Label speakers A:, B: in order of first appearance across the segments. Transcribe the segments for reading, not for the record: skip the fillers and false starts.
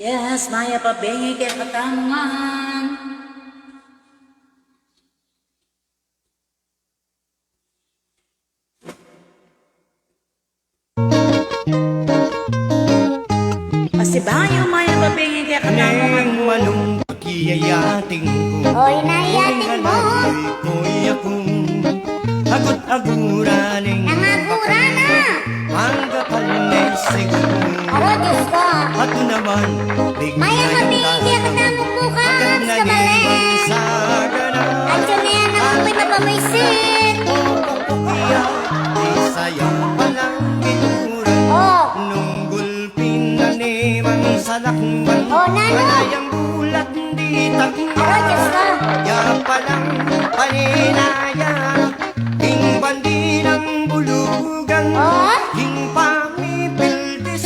A: Yes, maya pabengi kay katangan. Pasibayo maya pabengi kay katangan.
B: Neng manong pakiyayating ko.
C: Oy, naiyating mo.
B: Ko'y akong agut-aguraning
C: Nangagura na.
B: ang kapal na siguro.
C: Aro, Diyos ko.
B: At naman,
C: Maya mabigyan ka na mo bukas ka balik.
B: sa ganang
C: Andiyan na yan ang ako'y mapamaisit.
B: kuya, di sayang palang ginuran.
C: Oh,
B: Nung gulpin na naman sa lakban,
C: Oh, nano?
B: panayang bulat di takma.
C: aro, Diyos ko.
B: Ya palang paninaya, king bandi ng bulugan,
C: Oh,
B: king pami-bildis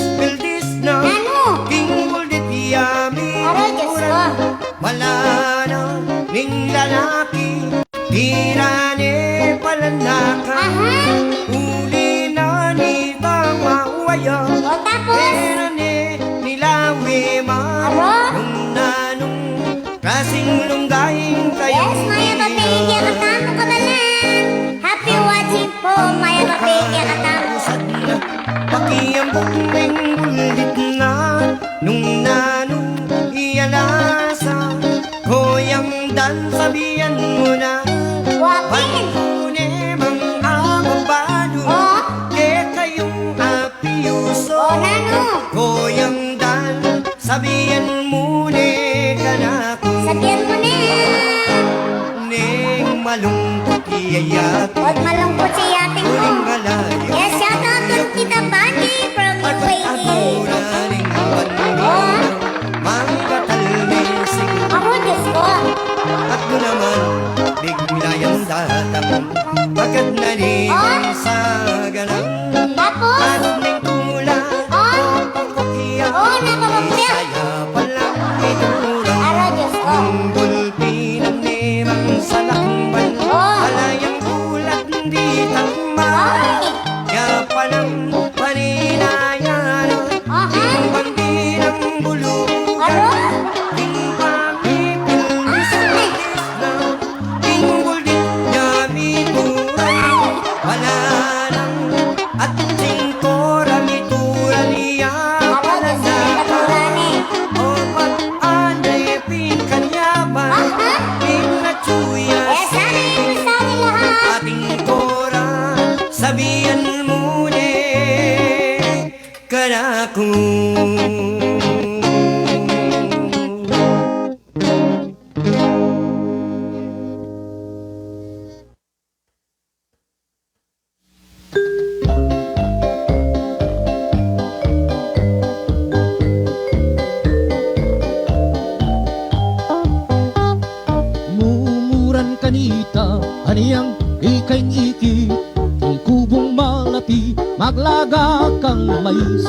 B: na,
C: nano?
B: king buldit yami
C: Aro, Diyos ko.
B: wala na ning lalaki, tirane palanaka,
C: Aha.
B: uli na ni tamawaya,
C: O, tapos?
B: pero nilawi ma,
C: Aro?
B: nung nanong kasing lunggaing kayo.
C: Yes, Maya mabigyan ka na mo ka balik. Happy watching po, Maya mabigyan ka na mo.
B: Usad na, pakiambok ng bulit na, nung nanong iyalasa, koyang dan sabihan mo na,
C: Wapin.
B: pagkune mang ababado,
C: Oh,
B: kayong apiuso,
C: oh, nano?
B: koyang dan sabihan mo ka na ko,
C: Sabihan mo na.
B: neng malungkot iyayat,
C: Huwag malungkot si yating mo.
B: uling galaya.
C: Yes, shout out to Tita Bunny from UAE.
B: Aguraning bandi,
C: Oh,
B: manggatal ni siguro.
C: ako, Diyos ko.
B: At mo naman, biglayang datang, pagkat narinig sa ganang.
C: Tapos?
B: At ning tula,
C: Oh,
B: papakiya,
C: oh, napapapya.
B: isaya palang iturang.
C: Ara, Diyos ko.
B: Ang gulpi ng nemang sa lakban,
C: Oh.
B: alayang bulat di tagma.
C: Ay,
B: Kaya palang paninayan,
C: aha.
B: ang bandinang bulugan,
C: Aro?
B: king pamipildis
C: Ay,
B: na, king buldit yamituran, wala nang at singkora mituran niya
C: aro, Diyos ko. Katurani.
B: o pag-anay pinkanyaman,
C: Aha.
B: pinatsuya
C: Eh, sana yung sabi lahat.
B: ating kora, sabihan mo kanako.
D: Mumuran kanita, aniyang ikaing iki, kubong malapi, maglaga kang mais.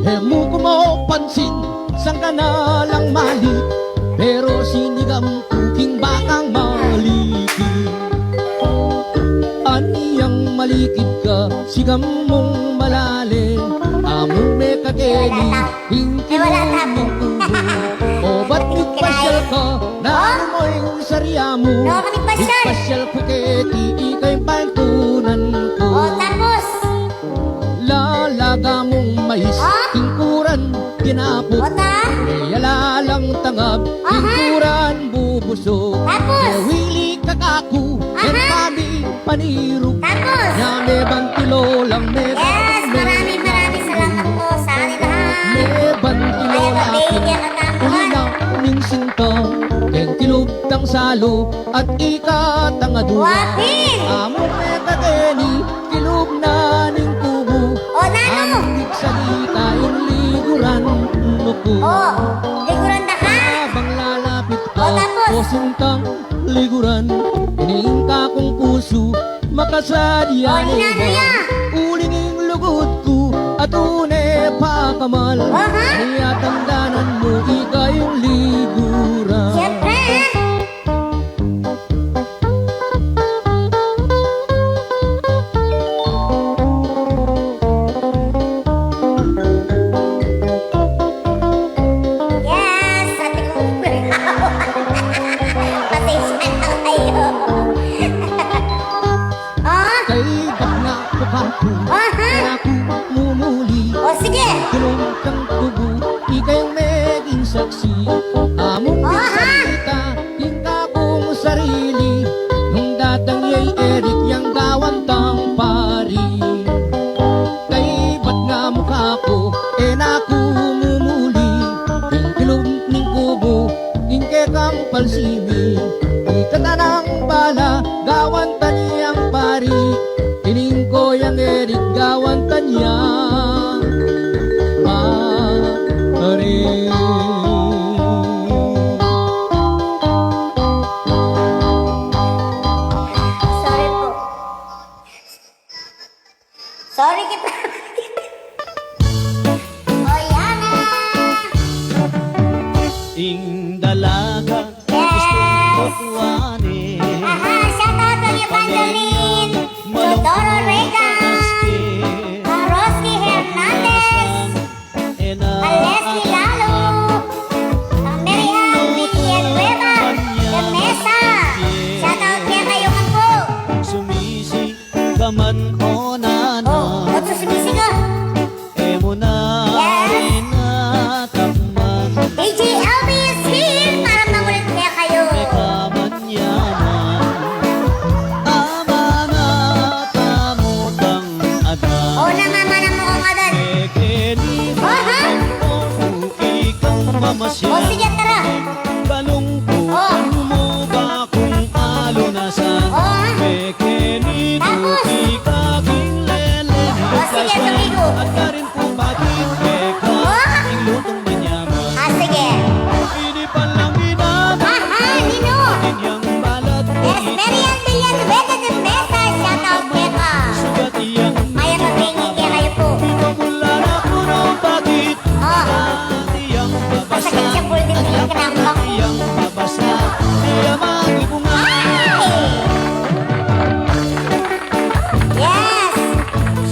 D: Hemu ko mo pansin, sang ka na lang mali, pero sinigam kuking bakang maliki. Aniyang malikid ka, sigam mong malalim, among me kakeni,
C: Wala tapo.
D: hingkilong ng kubo. O ba't nagpasyal ka, na mo'y sarya mo,
C: No, kami pasyal.
D: nagpasyal ko keti, ika'y pantunan ko.
C: O, tapos?
D: Lalaga mong mais,
C: Ah?
D: tingkuran, tinapot,
C: O, ta?
D: Mayala lang tangab,
C: Aha.
D: tingkuran bubuso.
C: Tapos?
D: Wili kakaku,
C: Aha.
D: yan kami panirog.
C: Tapos?
D: Nyame bantilo lang me.
C: Yes, maraming salamat po sa kanila.
D: Me bantilo
C: Maya
D: lang.
C: mabigyan ka na mo.
D: Ulina ning sinta, ken tilubtang salo, at ikatangadura.
C: Wapin!
D: Amo me kakeni, kilub na ning tubo.
C: O, nano?
D: Ang salita yung liguran nuko.
C: O, liguran na ka?
D: Habang lalapit ka,
C: O, tapos?
D: pusuntang liguran, iniingka kong puso, makasadya
C: O, inano ya?
D: Ulinging lugod ko, at une pa kamal.
C: Aha.
D: Niya tandanan mo, ikayong liguran.
C: Siyempre. Sorry po. Sorry kita. Oh, yan na.
D: Ing dalaga tuwanin
C: Aha, shout out kay Evangeline, Teodoro Regan, Roski Hernandez, Alessi Lalo, Marian Villanueva, de Mesa. Shout out kaya kayo man po.
D: Sumisi ka man o nana
C: Oh, ba't susumisi ka?
D: Emo na
C: Yes.
D: inatakman
C: DJ LB is here para mangulit kaya kayo.
D: Kamanyaman Ama na tamutang adan
C: Oh, namamana mo ang adan.
D: Ekeni
C: Aha.
D: o ikang mamasya
C: Oh, sige, tara.
D: Kalungkutan mo ba kung alunasan
C: Oh.
D: Ekeni
C: Tapos?
D: ikaging lele
C: Oh, sige, tumigo.
D: At ka rin pumating Eka
C: Oh.
D: Ing lutong manyaman
C: Ah, sige.
D: Hindi pa lang inaman
C: Aha, Nino.
D: Inyang balat
C: Yes, Marian Villanueva de Mesa. Shout out kaya ka.
D: Sugat iyang
C: Maya mabingin kaya kayo po.
D: pamula na puno bakit
C: Oh,
D: iyang babasa
C: masakit siya po din yung kinambang.
D: Iyang babasa Iya magibunga
C: Yes!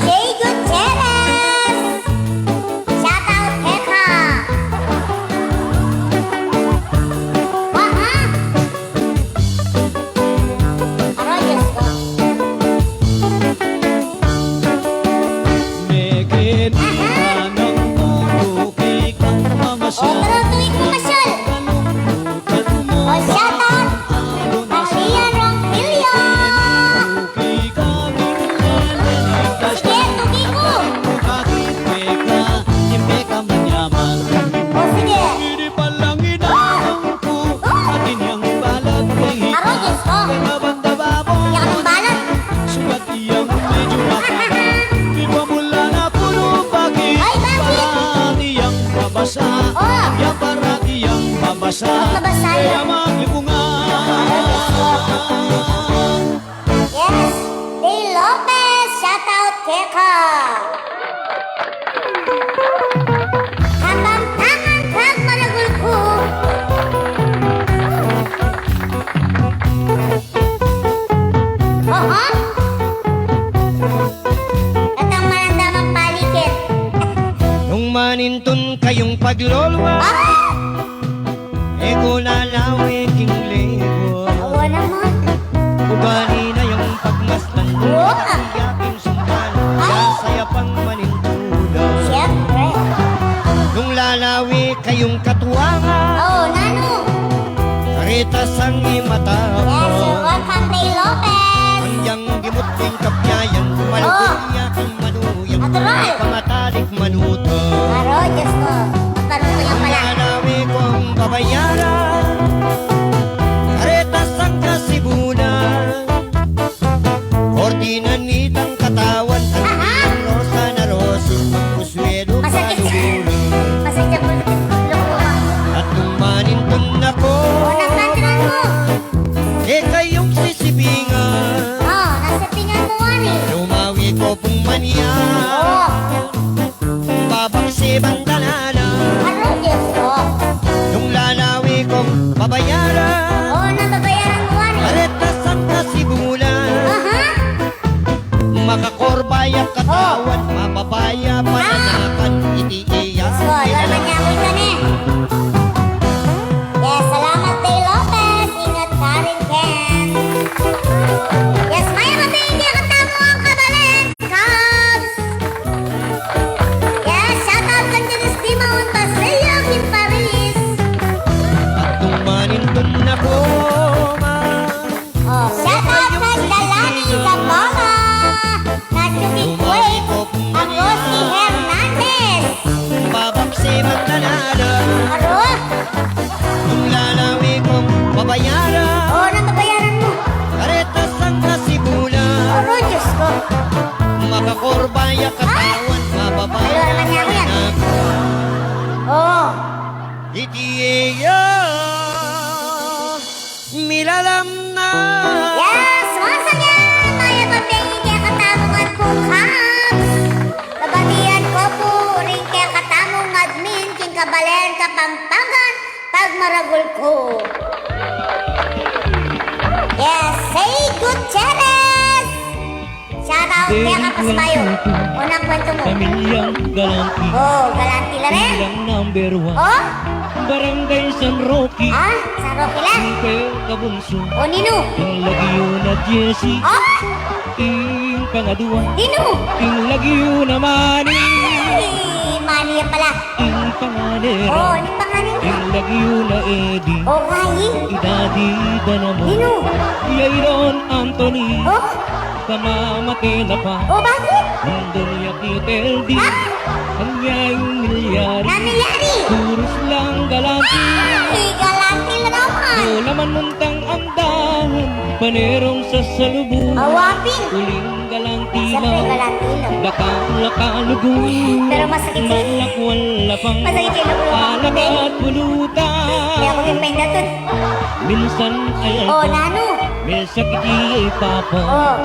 C: Shay Gutierrez! Shout out Heka! Aha! Arroyos ko.
D: Meken anang tutuki kang
C: O,
D: mamasya
C: pero tuwing kumasyal.
D: Kalungkutan mo
C: O, shout out
D: alunasan
C: Maria Ronquillo!
D: Tuki kaming leleligtas
C: Sige, tugi ko!
D: Bakit Eka Impe ka manyaman
C: O, sige.
D: Hindi pa lang inanong ko At inyang balat kay hita
C: Arroyos ko.
D: Kaya banda babon
C: Iyak ng balat.
D: Sugat iyang medyo makaka Di ba mula na puro bakit
C: Ay, bakit?
D: Parati yang babasa
C: Oh.
D: Yang parati yang babasa
C: Babasa
D: Kaya
C: yan.
D: maglibungan
C: Yes! Day Lopez! Shout out Keka! Habang tangan kag managul ko. Oho! At ang malandamang palikid.
B: Nung manintun kayong paglolwa
C: Ah!
B: Ego lalawi king lego
C: Awa naman.
B: Ugali na yung pagmasdan mo
C: Wow.
B: Iyaking sumpan
C: Ay.
B: Sasaya pang manintulan
C: Siyempre.
B: Nung lalawi kayong katuwangan
C: Oh, Nano.
B: Karitas ang imata
C: Yes, you're
B: mo
C: welcome, Day Lopez.
B: Andyang gimot king kapyayan Malugulya kang manuyang
C: Natural.
B: Pamatalik manuto
C: Aro, Diyos ko. Tanong ko yung pala.
B: Lalawi kong babayaran Karitas ang kasibunan Kordinan nitang katawan Ang
C: Aha.
B: iyong rosa na rosa Magpuswelo
C: Masakit siya.
B: kalulunan
C: Masakit po. Lukuha.
B: At nung manintun ako
C: Unang kantinan mo.
B: Eh kayong sisibingan
C: Oh, nasa pingan mo, Wani.
B: Lumawi ko pong manya
C: Oh,
B: Babang si bandalala
C: aro, Diyos ko.
B: Nung lalawi kong babayaran
C: Oh, nababayaran mo, Wani.
B: Karitas ang kasibulan
C: Aha.
B: Makakorbay ang katawan Mababaya pananakan Hindi iyak
C: So, lorman niya ako ito ni. Yes, salamat, Day Lopez. Ingat ka rin, Ken. Yes, maya mabigyan ka tamo ang kabalit. Cubs. Yes, shout out kang Dennis Timon, Basilio, Kim Paris.
B: At nung manintun ako
C: Oh, shout out kay Dalani Zamora. Natsuki Quake. Ako si Hernandez.
B: Babang si bandalala
C: Aro?
B: Nung lalawi kong babayaran
C: Oh, nababayaran mo.
B: Karitas ang kasibulan
C: Aro, Diyos ko.
B: Makakorbay ang katawan Mababaya
C: Ay, lorman niya ako yan.
B: pananakan
C: Oh,
B: itiya Milalam na
C: Yes, once again, maya pabingin kaya katamungan ko Cubs. Kabatian ko po rin kaya katamong admin king kabalen kapampangan pag maragul ko. Yes, say Gutierrez! Shout out kaya kapasbayo. Unang kwento mo.
D: Pamilyang galanti,
C: Oh, galanti la rin.
D: bilang number 1.
C: Oh,
D: Barangay San Roque,
C: ah, sa Rocky lang.
D: Impel Kabunso,
C: O, Nino.
D: Ing Lagyo na Jessie,
C: Oh,
D: Ing Pangaduan,
C: Nino.
D: Ing Lagyo na Mani,
C: Ay, mani yan pala.
D: Ing Panganera,
C: Oh, ni panganin ka.
D: Ing Lagyo na Eddie,
C: Oh, kayi.
D: Idadi Danamo,
C: Nino.
D: Yairon Anthony,
C: Oh,
D: Kamamate na pa,
C: oh, bakit?
D: Nandun Yakiteldi, Kanyang milyari,
C: Namilyari.
D: Puros lang galanti,
C: Ay, galanti na naman.
D: Laman muntang ang dahon, panerong sa salubong,
C: Awapin.
D: Uling galanti
C: Siyempre,
D: na,
C: galanti lang.
D: laka-laka-lugong,
C: Pero masakit sa...
D: Malakwal pang
C: Masakit sa ilong ko.
D: alak at pulutan.
C: Kaya ako yung pain na to.
D: Minsan ay
C: Oh,
D: alko,
C: nano.
D: may sakit ay papa,
C: Oh,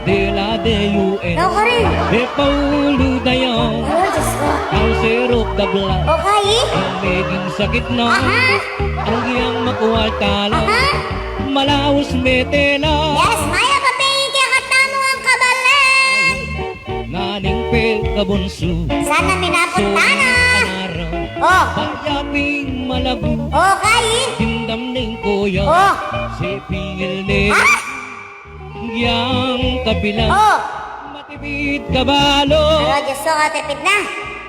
D: de la de UN,
C: ako rin.
D: de Paulo dayaw,
C: Oh, Diyos ko.
D: cancer of the blood,
C: Oh, kayi.
D: ang meging sakit na,
C: Aha.
D: ang iyang makuha tala,
C: Aha.
D: malaos metela,
C: Yes, maya papingin kaya katamo ang kabalen.
D: naning pe kabunso,
C: Sana minapunta na.
D: araw,
C: Oh,
D: bayaping malabu,
C: oh, kayi.
D: tindam ning kuya,
C: Oh,
D: si pingil ni,
C: ha?
D: yang kabilang,
C: Oh,
D: matibid kabalo,
C: pero Diyos ko, katipid na.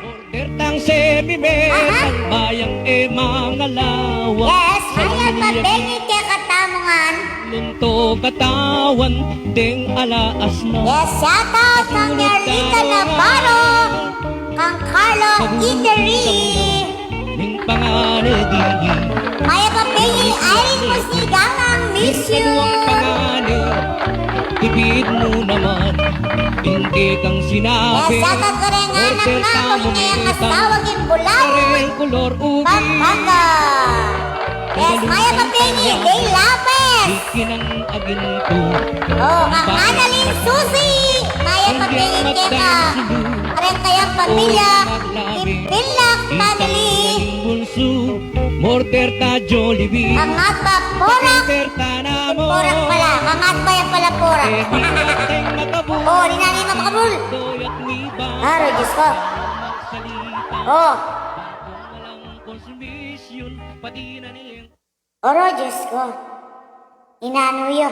D: order tang semime,
C: Aha.
D: ang bayang e mga lawak,
C: Yes, maya papingin kaya katamongan.
D: lunto katawan, ding alaas na,
C: Yes, shout out kang Nerlita Navarro, kang Carlo Eatery.
D: ning panganedi,
C: Maya papingin Irene Musigang ang miss you.
D: kaduang pangani, tibid mo naman, hindi kang
C: Yes,
D: sinabi,
C: shout out ko rin anak na kung ngayang asawag yung bulaw.
D: pareng kulor ugi,
C: Pampanga. Yes, maya papingin Day Lapes.
D: ikinang aginto,
C: Oh, kang Annalyn Susi. Maya papingin kaya ka. Parang kayang pamilya. Impilak family.
D: bulso, morter ta Jollibee,
C: Angat ba porak?
D: Berta na mo,
C: Porak pala. Angat ba yan pala porak?
D: hihateng makabu,
C: Oh, di na rin makabul.
D: doyak ni ba,
C: Aro, Diyos ko.
D: salita,
C: Oh,
D: walang konsumisyon, pati na niyang
C: oro, Diyos ko. Inanuyo.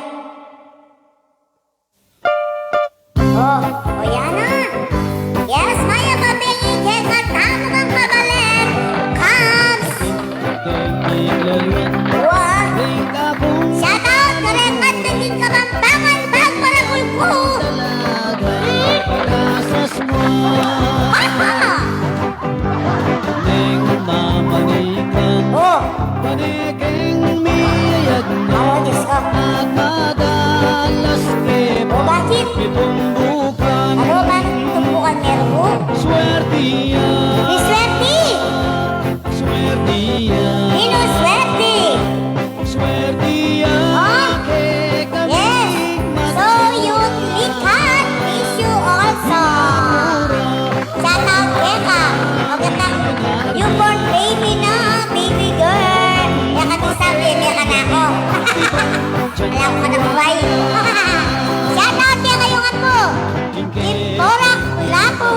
C: Oh, o yan na. Yes, maya papingin kaya katamo ng kabalen. Cubs. Wah. Shout out ka rin at naging kabambangan bag para kulko. Aha! Oh, oh, Diyos ko. Oh, bakit? Ano, bakit tumbukan meron mo? Ni Swerte! Nino Swerte! Oh, yes! So, yun, likat, miss you also. Shout out, Eka. Magandang newborn baby na, baby girl. Kaya ka sabi, kaya ka na ako. Alam ko na buhay. Shout out, kaya kayungan mo. Timporak, Lapu.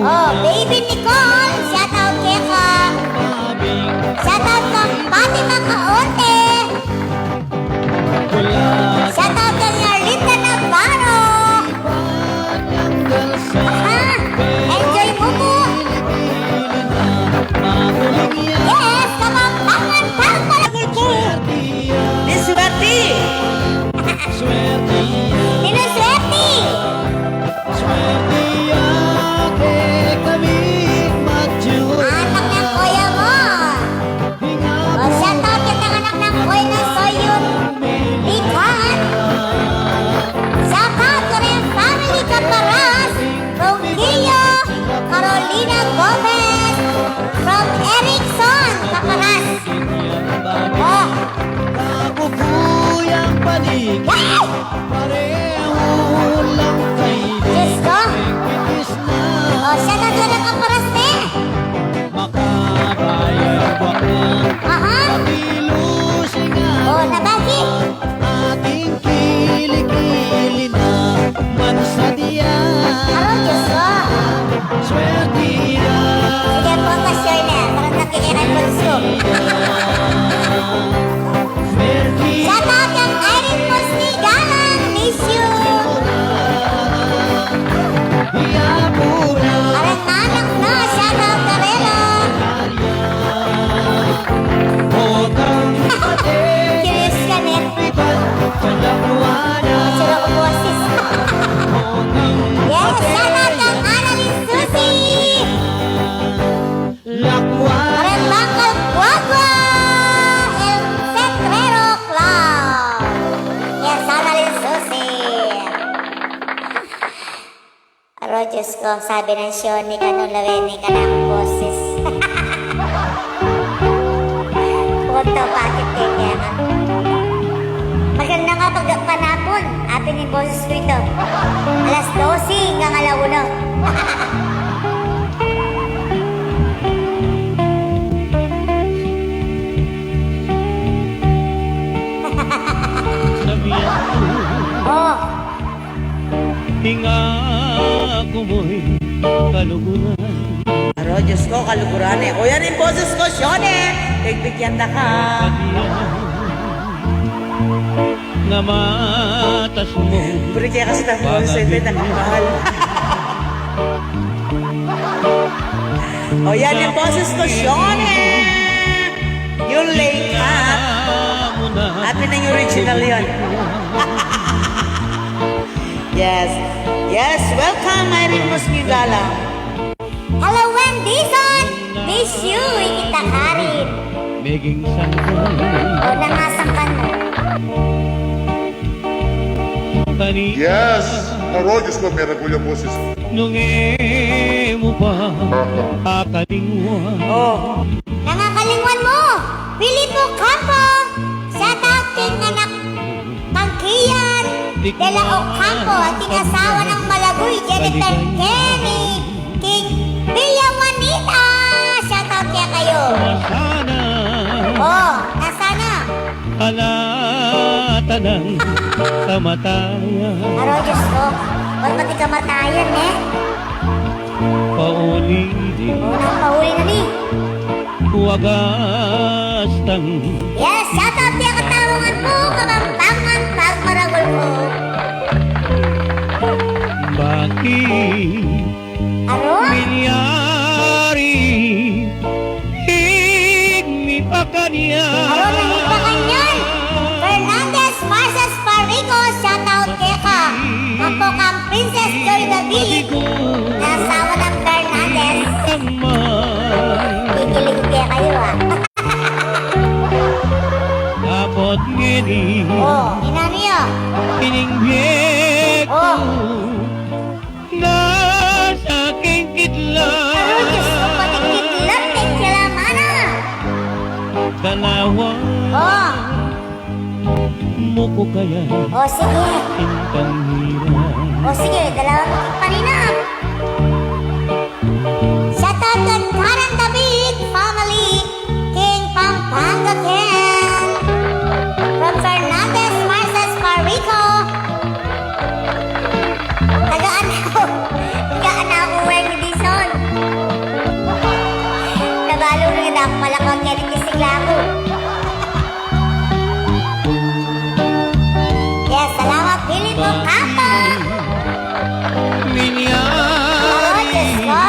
C: Oh, baby Nicole. Shout out, kaya ka. Shout out kang Fatima Kaonte. Shout out kang Yarlita Navarro. Ha? Enjoy mo po. Yes, kamampangan pang palagul ko.
A: Miss Swerte!
C: Nino Swerte. Shout out kang Irene Musni Galang, miss you. Parang anak na, shout out Karela. Curious ka net. Sira ko boses. Yes, shout out kang Annalyn Susi. Parang Bangkal Guagua, El Centrero Club. Yes, Annalyn Susi. Aro, Diyos ko, sabi ng Shoni ka nung laweni ka ng boses. Punto, bakit kaya nga? Maganda nga pag panapon. Atin yung boses ko ito. Alas 12 hanggang alauna. Oh,
B: Hinga ko mo'y kaluguran.
A: Aro, Diyos ko, kaluguran eh. O yan yung boses ko, Shone. Bigyan na ka.
B: Nga matas mo
A: Puri kaya kasi tayo mo sa ito, nakakahal. O yan yung boses ko, Shone. Yung late cut. Atin ang original yun. Yes. Yes, welcome, Irene Musni Galang.
C: hello Wendyson. Miss you, kita Karin.
B: Meging sangkay
C: O nangasangkan mo.
B: Kanina
E: Yes! Aro, Diyos ko, meron ko yung boses.
B: nung mo pa Kakalingwan
A: Oh,
C: Nangakalingwan mo. Filipo Campo. Shout out king anak Tangkiyan. De la Ocampo at asawa ng Malagoy, Jennifer Kenny. King Villa Juanita. Shout out kaya kayo.
B: Sana
C: Oh, nasana?
B: alata ng kamatayan
C: Aro, Diyos ko. Ba't pati kamatayan, eh?
B: Paulili
C: Unang pahuli na ni.
B: wagas tang
C: Yes, shout out kaya katawangan mo. Kamampangan pagmaragol ko.
B: bakit
C: Aro?
B: milyari higmi pa kanya
C: Aro, nanipakan yan. Fernandez Marces Parico, shout out kaya ka. Ako kang Princess Joy David. Nasawa ng Fernandez. Kikilig kaya kayo, ah.
B: Dapat ngeni
C: Oh, inaniyo.
B: Piningbiyek
C: Oh.
B: Nasa aking kitla
C: Aro, Diyos ko, patikitlam, sila mana.
B: Dalawa
C: Oh,
B: mo ko kaya
C: oh, sige.
B: Intang hirap
C: O sige, dalawang paninap. Shout out kay Karen David family, King Pampanga Ken. From Fernandez Marces Parico. Tagaan ako wearing Edison. Nabalo rin ako malakang yan yung kisigla ko. Yes, salamat Filipo Campo. Aro,
B: Milyari
C: Diyos ko.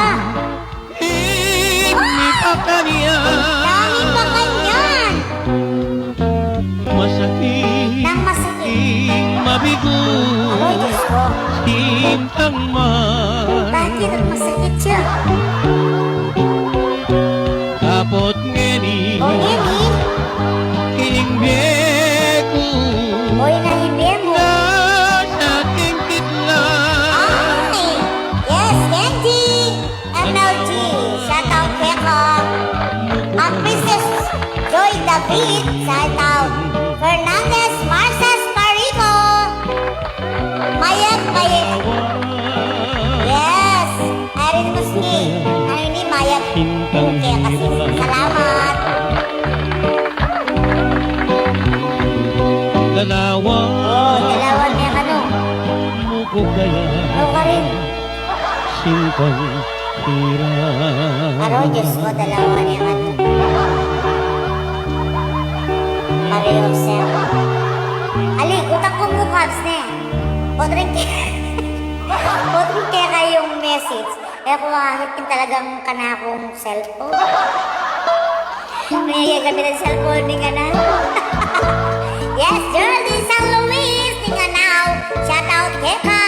B: higmi pa kanya
C: Dami pa kanyan.
B: Masakit
C: Nang masakit.
B: mabigo
C: Aro, Diyos ko.
B: Sintang man
C: Bakit ang masakit siya?
B: Kapot ngeni
C: O, Emi.
B: Kiningbiyek ko
C: O, inahibi mo.
B: Nasa aking kitla
C: Ay. Yes, Kenji. MLG. Shout out kay ka. Ang Princess Joy David. Shout out. Fernandez Marces Parico. Mayag, mayag. Yes. Irene Musni. Ano ni Mayag?
B: Sintang
C: Kaya kasi salamat.
B: Dalawa
C: Oh, dalawa niya ano.
B: mo ko kaya
C: Ano ka rin?
B: Sintang hirap
C: Aro, Diyos ko, dalawa niya ano. yourself. Ali, utang ko mo cards na eh. Potring kaya kayong message. Kaya kung makakit yung talagang kanakong cellphone. May kami ng cellphone ni ka na. Yes, Jordan San Luis, ni ka now. Shout out Keka.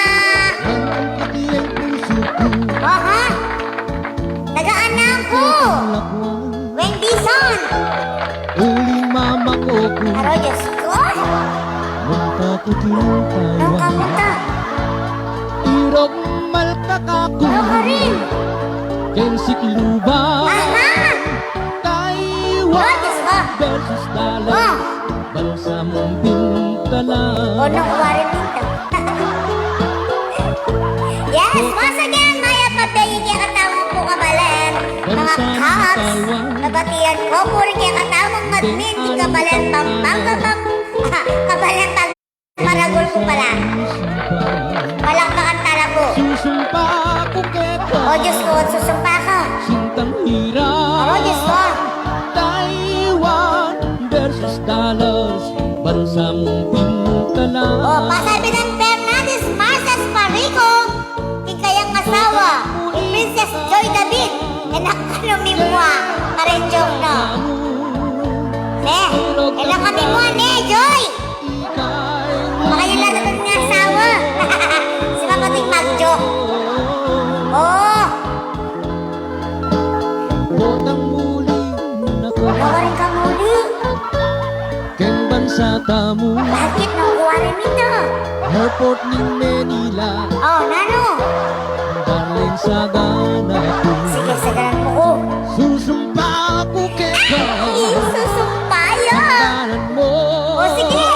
C: Aha. Tagaan ko. Wendy Son.
D: Uling mama ko ko
C: Aro, Diyos ko.
D: Munta ko
C: Nung
D: tinutaywan
C: kamuta.
D: Irog malkakaku
C: Ano ka rin?
D: Ken si Kiluba
C: Aha.
D: Taiwan
C: Oh, Diyos ko.
D: versus Dallas
C: Oh.
D: Bansa mong bintala
C: O, nung kuwarin dito. Yes, once again, Maya Pabeyi, kaya katawang po kabalan. Mga cops, nabatiyan ko, puri kaya katawang madmin, di kabalan, pampanga, kabalan, paragol ko pala. Palakpakan talago.
D: Susumpa ko keka
C: O, Diyos ko, susumpa ka.
D: Sintang hirap
C: O, Diyos ko.
D: Taiwan versus Dallas Bansa mong bintala
C: O, pasabi ng Fernandez Marcas Marico, kikayang asawa, ni Princess Joy David, enakano mimwa, karenjong no. Ne, enakami mo, ne, Joy! Makayula na doon nga asawa. Si Mapating mag-joke. Oh,
D: Botang muli
C: gawa rin ka muli.
D: Ken bansa tamu
C: Bakit nung kuha rin ito?
D: Airport ni Manila
C: Oh, nano?
D: Darling sagana ko
C: Sige, sagaran mo ko.
D: Susumpa ko keka
C: Isusumpayo.
D: Kanan mo
C: O, sige.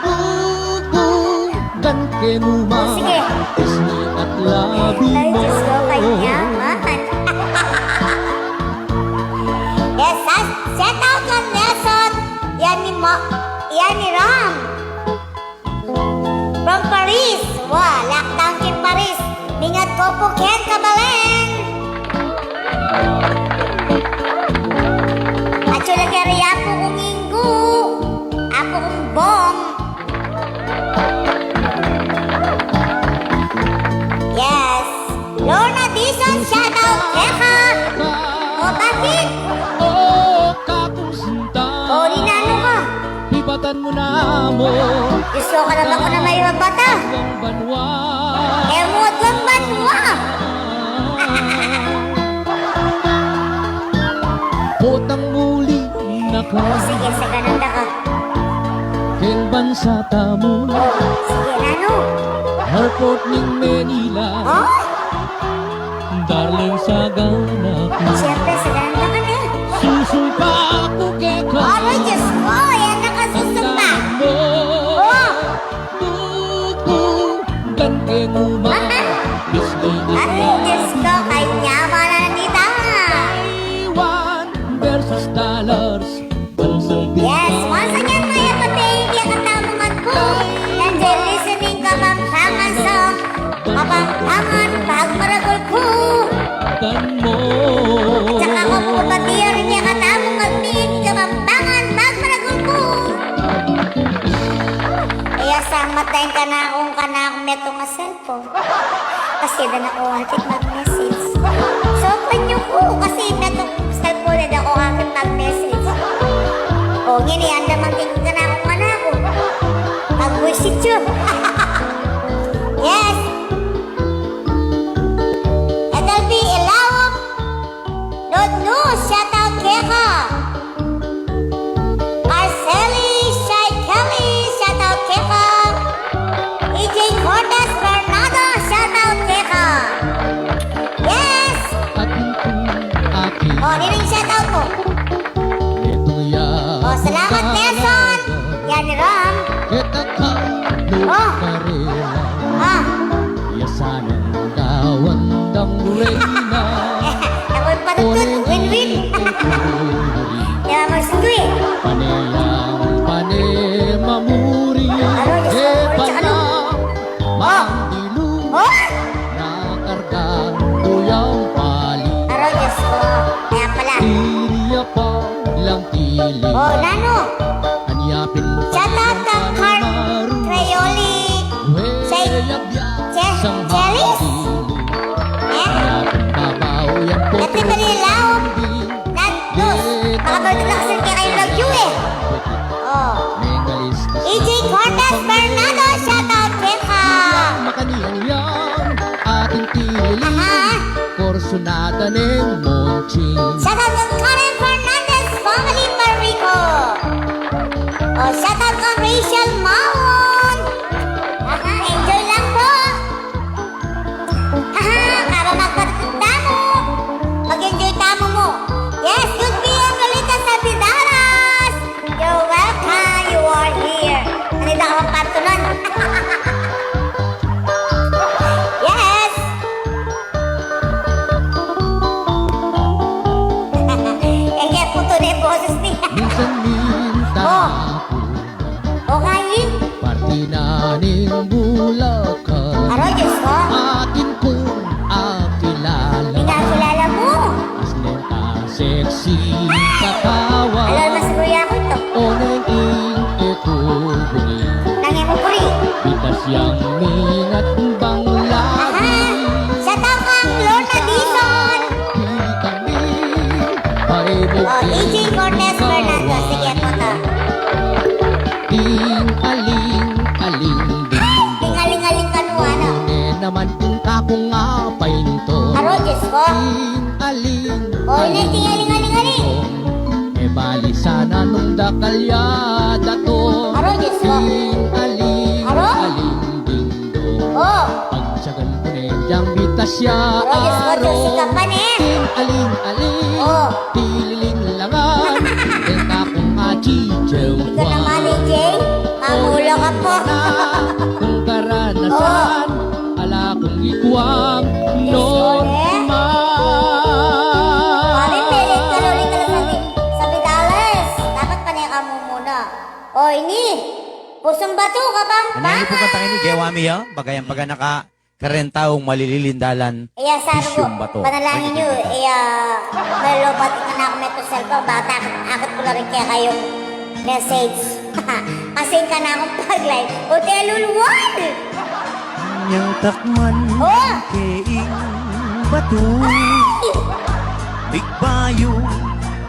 D: Bubugan kenuma
C: O, sige.
D: Isni at labi
C: Ay,
D: mo
C: Diyos ko, kanyaman. Yes, set out on Nelson. Yan ni Ram. From Paris. Wow, lockdown kin Paris. Mingat ko po Ken Kabalen. At yung lagari ako kong inggo. Ako kong bong. Yes. Lorna Dizon, shout out Keka. O, bakit?
D: Oh, kapusinta
C: O, ninano ka.
D: Ibatan mo na mo
C: Gusto ka naman ko na may magbata.
D: Ang banwa
C: Emot lang banwa.
D: Botang muli naka
C: Sige, sa ganun na ka.
D: Ken bansa tamu
C: O, sige, nano?
D: Airport ni Manila
C: O?
D: Darling sagana ko
C: Siyempre, sa ganun na ka na.
D: Susumpa ko keka
C: Ano, Diyos ko, yan nakasusumpa.
D: mo
C: O,
D: Bubugan kenuma Isni at
C: ano, Diyos ko, kanya na nita.
D: Taiwan versus Dollars Bansang
C: Yes, once again, Maya Pabeyi, kaya katamungan ko. Nandiyan listening ka, mampangan song. Kapampangan, pagmaragol ko.
D: Bintang mo
C: Tsaka ko po patiyar niya katamong magming kamampangan magmaragol ko. Kaya sa matayin ka na akong meto nga cellphone. Kasi na ako ating mag-message. So, panyo ko kasi metong cellphone na ako aking mag-message. O, gini, anda magtingin ka na akong manako. Mag-visit yun. Yes. Edelby Ilawom. Lord News, shout out Keka. Arceli Shai Kelly, shout out Keka. EJ Cortez Bernardo, shout out Keka. Yes!
D: Ating kong aking
C: O, niring shout out mo.
D: Itong yan
C: O, salamat Nelson. Yan ni Ram.
D: Kita ka
C: Oh.
D: karela
C: Ah,
D: Yasanan kawandang reyna
C: ako pa tutut, win-win. Kaya mag-squid.
D: Paneyang panemamuri
C: Ano, Diyos ko, tsaka ano?
D: Mandilu
C: Oh!
D: Nakarga Tuyang pali
C: Aro, Diyos ko. Kaya pala.
D: Tiriya pa lang tili
C: Oh, nano?
D: Anyapin sunada ng Monching.
C: Shout out ng Karen Fernandez family Marico. Oh, shout out kang Rachel Maon. Aha, enjoy lang po. Haha, para magpatanda mo. Mag-enjoy tamo mo. Yes, good PM Lolita Sabidaras. You're welcome, you are here. Nalita ka pang parto nun. Yes. Kaya puto na yung boses niya.
D: Minsan-minsan
C: Oh.
D: ako
C: Okay.
D: party na ng Bulacan.
C: Aro, Diyos ko.
D: Atin kong akilala.
C: Pinakilala mo.
D: Mas lenta, sexy, katawa.
C: Alam mas kuya ko ito.
D: O neng ing ekubuni.
C: Nangin mo puri.
D: Bitas yang mingat bang
C: Aha.
D: lagi.
C: Shout out kang Lorna Dizon.
D: Pili kami ay
C: Oh, EJ Cortez Fernandez. Sige, mo to.
D: Ting aling ding.
C: Tingaling-aling ka nung ano.
D: Naman kung kakong ngapay nito.
C: Aro, Diyos ko.
D: Aling
C: Oh, ini tingaling-aling-aling.
D: E bali sana nung dakalyada to.
C: Aro, Diyos ko. Aro?
D: Aling ding dong.
C: Oh.
D: Pagsagal ko na diyang bitas siya
C: Aro, Diyos ko. Diyos ka pa ne.
D: aling
C: Oh.
D: tililing langan. E kakong achichew.
C: Ikaw naman, EJ. Mamulo ka po.
D: Kung karanasan, ala kong ikuwang normal.
C: Pare, pilit ka ulit ka lang sa Vidales. Dapat panay ka mo muna. O, ini. Pusong bato ka bang?
B: Ano po kanta ni Gewami ya? Bagayan pag karentaong malililindalan.
C: Iya, sabi ko,
B: Pusyong bato.
C: panalangin nyo, iya, nalobat ka na ako meto cellphone, bata, akit ko lang rin kaya kayong message. Kasi ka na akong pag-live. O, telulwan!
B: Yang takman
C: Oh!
B: keing batu.
C: Ay!
B: Bigbayo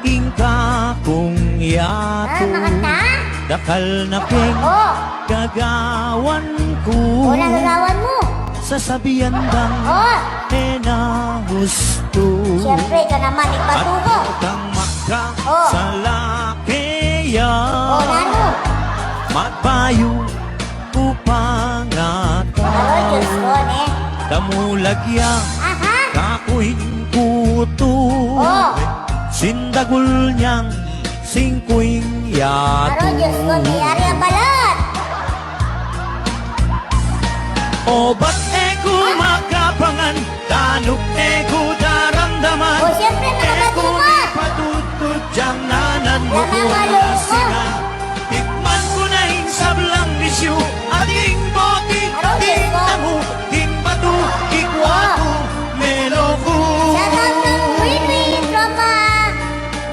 B: ingka kung
C: Ah,
B: yato.
C: makanta?
B: Dakal na keng
C: Oh!
B: kagawan ko.
C: O, nagagawan mo?
B: Sasabihan bang
C: Oh!
B: na gusto.
C: Siyempre, ka naman,
B: At
C: ipatuko.
B: kang maka
C: Oh.
B: sa lakeya.
C: O, nano?
B: Magbayo upang
C: Alo, Diyos ko, ne?
B: Damulagyang
C: Aha!
B: kakuhin kuto.
C: Oh.
B: Sindagul niyang singkuing yato.
C: Aro, Diyos ko, niyari ang balat.
B: O ba't kumakapangan, tanok daramdaman.
C: O, siyempre, nakabato ka.
B: Patutut diyang nanan mo
C: Wala
B: kung
C: nga, loko.
B: lasinan. Tikman ko na insablang bisyo, ating boti,
C: Aro, Diyos ko.
B: mo, timbatu, ikwato, meloko.
C: Shout out ng Queen Tropa.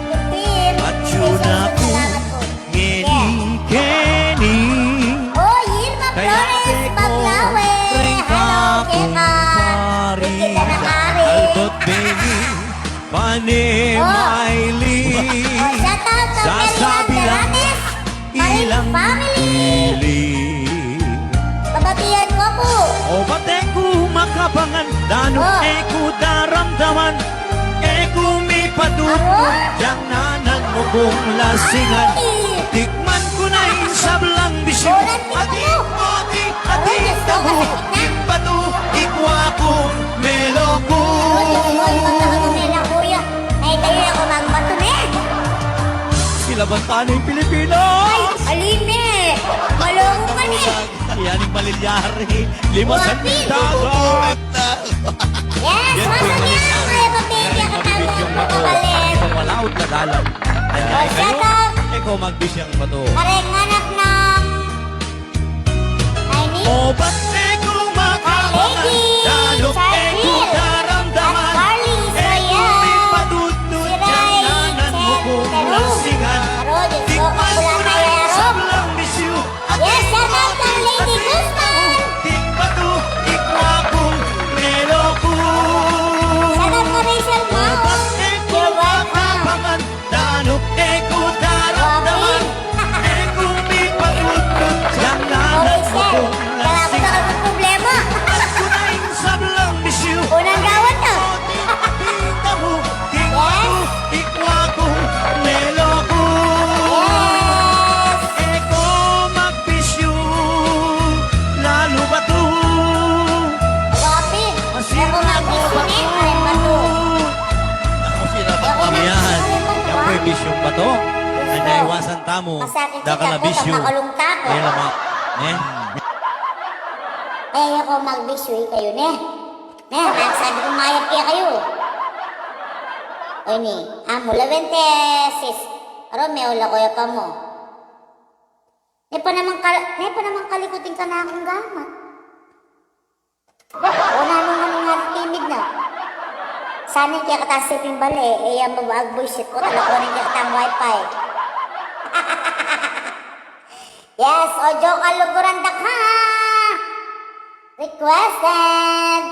C: Good team.
B: At yun ako,
C: Salamat po. Yeah.
B: Kenny.
C: Oh, Irma Flores Paglawe. Hello, Keka. Kita na kari.
B: Albot Benny, Pane
C: Oh.
B: Miley.
C: Oh, shout out to
B: Sasabi
C: Melian
B: lang,
C: Derates. Maring
B: ilang
C: family.
B: pili.
C: Babatian ko po.
B: O bate kumakapangan, dano
C: Oh.
B: daramdaman. May patutut,
C: Aro?
B: yang nanan mo kung lasingan. Tikman ko na yung sablang bisyo.
C: Oh, natikman
B: Ating
C: mo.
B: boti,
C: Aro,
B: ating
C: Diyos ko,
B: tabu.
C: kasakit na.
B: Timbatu, ikwapo, meloko.
C: Oh, Diyos ko, ikaw na kumila, kuya. Ay, tayo ako magbato na.
B: Sila bantano yung Pilipino.
C: Ay, alime. Malungo ka na.
B: Yan yung malilyari. Limasan
C: Wapit.
B: ng dagat.
C: Yes, masag yan. Kaya papigya ka tayo mo kapalit.
B: Walaot na dalam.
C: Oh, shout out.
B: Ikaw magbisyang bato.
C: Kareng anak ng... Ay, ni...
B: O ba't kumakapangan,
C: Lady
B: dano
C: Sarfil
B: daramdaman.
C: at Carly Israel.
B: May patutut
C: Si Ray
B: yang nanan mo kung
C: Teru.
B: lasingan.
C: Aro, Diyos ko,
B: Tikman ko
C: kapulang
B: na
C: kaya,
B: yung
C: Aro.
B: sablang bisyo.
C: Yes, shout out kang Lady Guzman.
B: Tikbatu, ikwakong meloko.
C: Shout out kang Rachel Mao. You're welcome.
B: Kapangan, danok eko daramdaman. Eko may patutut yang
C: Oh,
B: nanan mo
C: Rachel.
B: kung
C: Kailangan ko
B: lasingan.
C: na problema.
B: At kunay sablang bisyo.
C: Unang
B: bisyong bato. Ay naiwasan tamo.
C: Masakit
B: Da ka na
C: kita ko,
B: bisyo.
C: papakulungta ko.
B: Ay lama.
C: Ay, ako magbisyo kayo, ne. Ne, sabi ko mayat kaya kayo. O ni, amo, 20 sis. Romeo, lakoya pa mo. Ne pa naman kalikutin ka na akong gamat. O nanong timid na. Sana kaya katasipin bali, eh yung mag-bullshit ko, talakonin kaya katang wifi. Yes, ojo kaluguran ka. Requested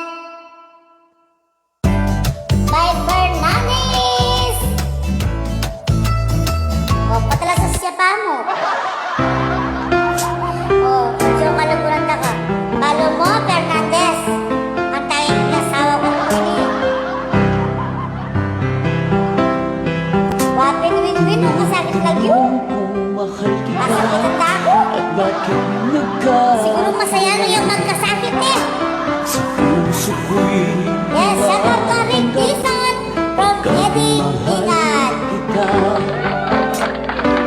C: by Fernandez. O, patala sa siya pa mo. O, ojo kaluguran ka. Balo mo, Fernandez. Ang tayong kasawa ko ini. Wapin win-win o kasakit lang yun. Kasakit ang tao. Siguro masaya na yung magkasakit eh. Yes, shout out to Rick Dizon from Eddie Inad.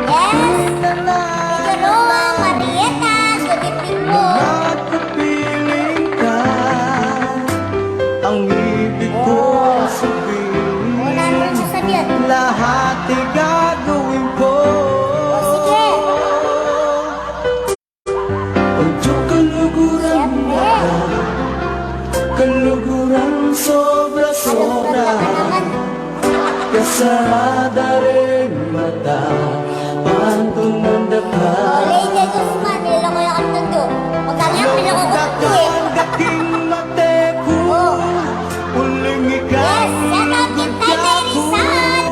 C: Yes, Igoro, Marieta, good evening po.
B: Ang ibig ko sabihin,
C: Wala naman sasabihin.
B: lahat ay gagawin ko.
C: O sige,
B: Ojo kaluguran
C: siyempre.
B: kaluguran
C: Alam
B: sobra-sobra.
C: ka naman.
B: Kasada rin mata, pantong nandaka.
C: O, Lady Guzman, niloko yung kantundo. Huwag kang yung niloko ko ito eh.
B: Dating matepo,
C: Oh.
B: uling ikaw.
C: Yes, shout out kay Tay Rizal.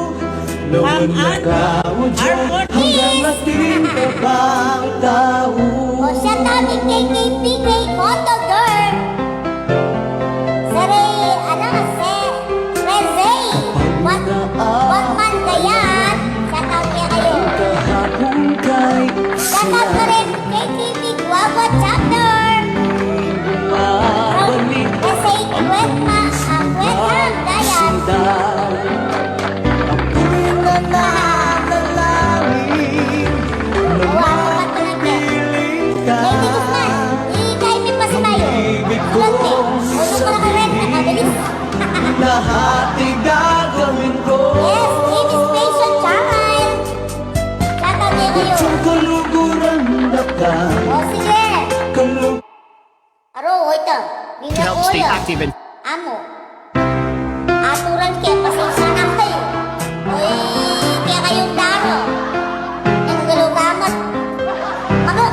B: Noon nakaudyan, hanggang ating tabang tao.
C: O siya tabi kay KPK Moto Girl. Sari, Rezay. What man gayan. Siya tabi kaya kayo.
B: Kahapon kay
C: Siya tabi ka rin kay KP Guapo Chapter. From
B: mabalik
C: Essay Kwetham Dayan.
B: Ako'y nananalangin na
C: Uwa, patulad eh. Lady Guzman, i-type pa sa tayo. Tulad eh. Uno pa lang rin, nakabilis.
B: lahat ay gagawin ko.
C: Yes, Baby Station Channel. Shout out kayo kayo.
B: Kung kaluguran na ka,
C: O sige.
B: kalug-
C: Aro, ito.
F: Help stay
C: Binakulo.
F: active and
C: Amo. Aturan kaya pasensya na kayo. Uy, kaya kayong daro. Nagagalugamat.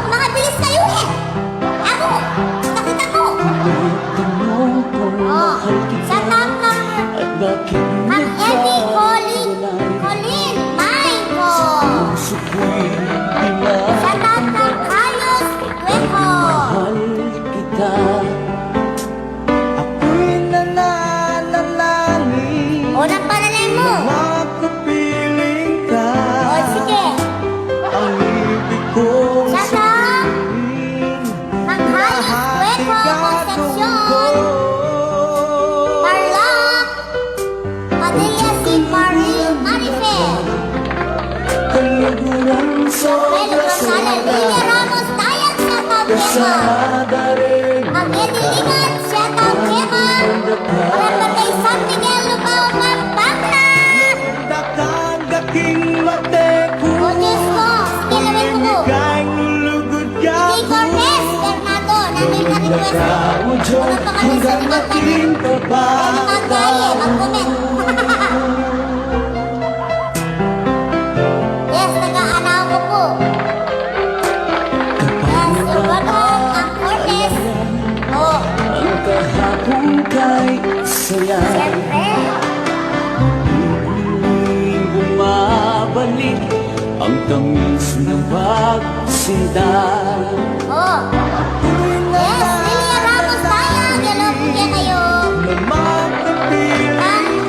C: Makabilis kayo eh. Ako, nakita ko.
B: Tanong kung
C: Oh,
B: mahal kita
C: shout out kang
B: at bakit
C: Kang Eddie Colin Maiko.
B: puso ko'y pinag-
C: Shout out kang Carlos Cueco.
B: mahal kita. Ako'y nananalangin
C: Unang panalay mo.
B: makapiling ka.
C: O sige.
B: Ang ibig kong
C: Shout out kang Carlos Cueco Concepcion. Marlock. Padilla si Marife.
B: kaluguran
C: Pedro Rosales. Lilia Ramos. Tayang shout out Kema.
B: kasada rin
C: Ang Eddie Ingat. Shout out Kema. Para kay San Miguel Lubao Pampanga.
B: Nakagaking matepo,
C: O Diyos ko. Sige, lawin ko po.
B: kay nulugod ka.
C: Si Cortez Bernardo. Namin ka request.
B: Nakaudyo
C: Ano pa kami sa
B: hanggang
C: limang
B: ating
C: Magaye, mag-comment. Yes, nag-aanaw ko po. Yes, you're welcome, ang Cortez. Oh,
B: Ang kahapon kay saya,
C: siyempre.
B: bumabalik ang tamis ng pagsinta.
C: Oh, yes, Lilia Ramos Tayang. Hello po kaya kayo.
B: Na makapiling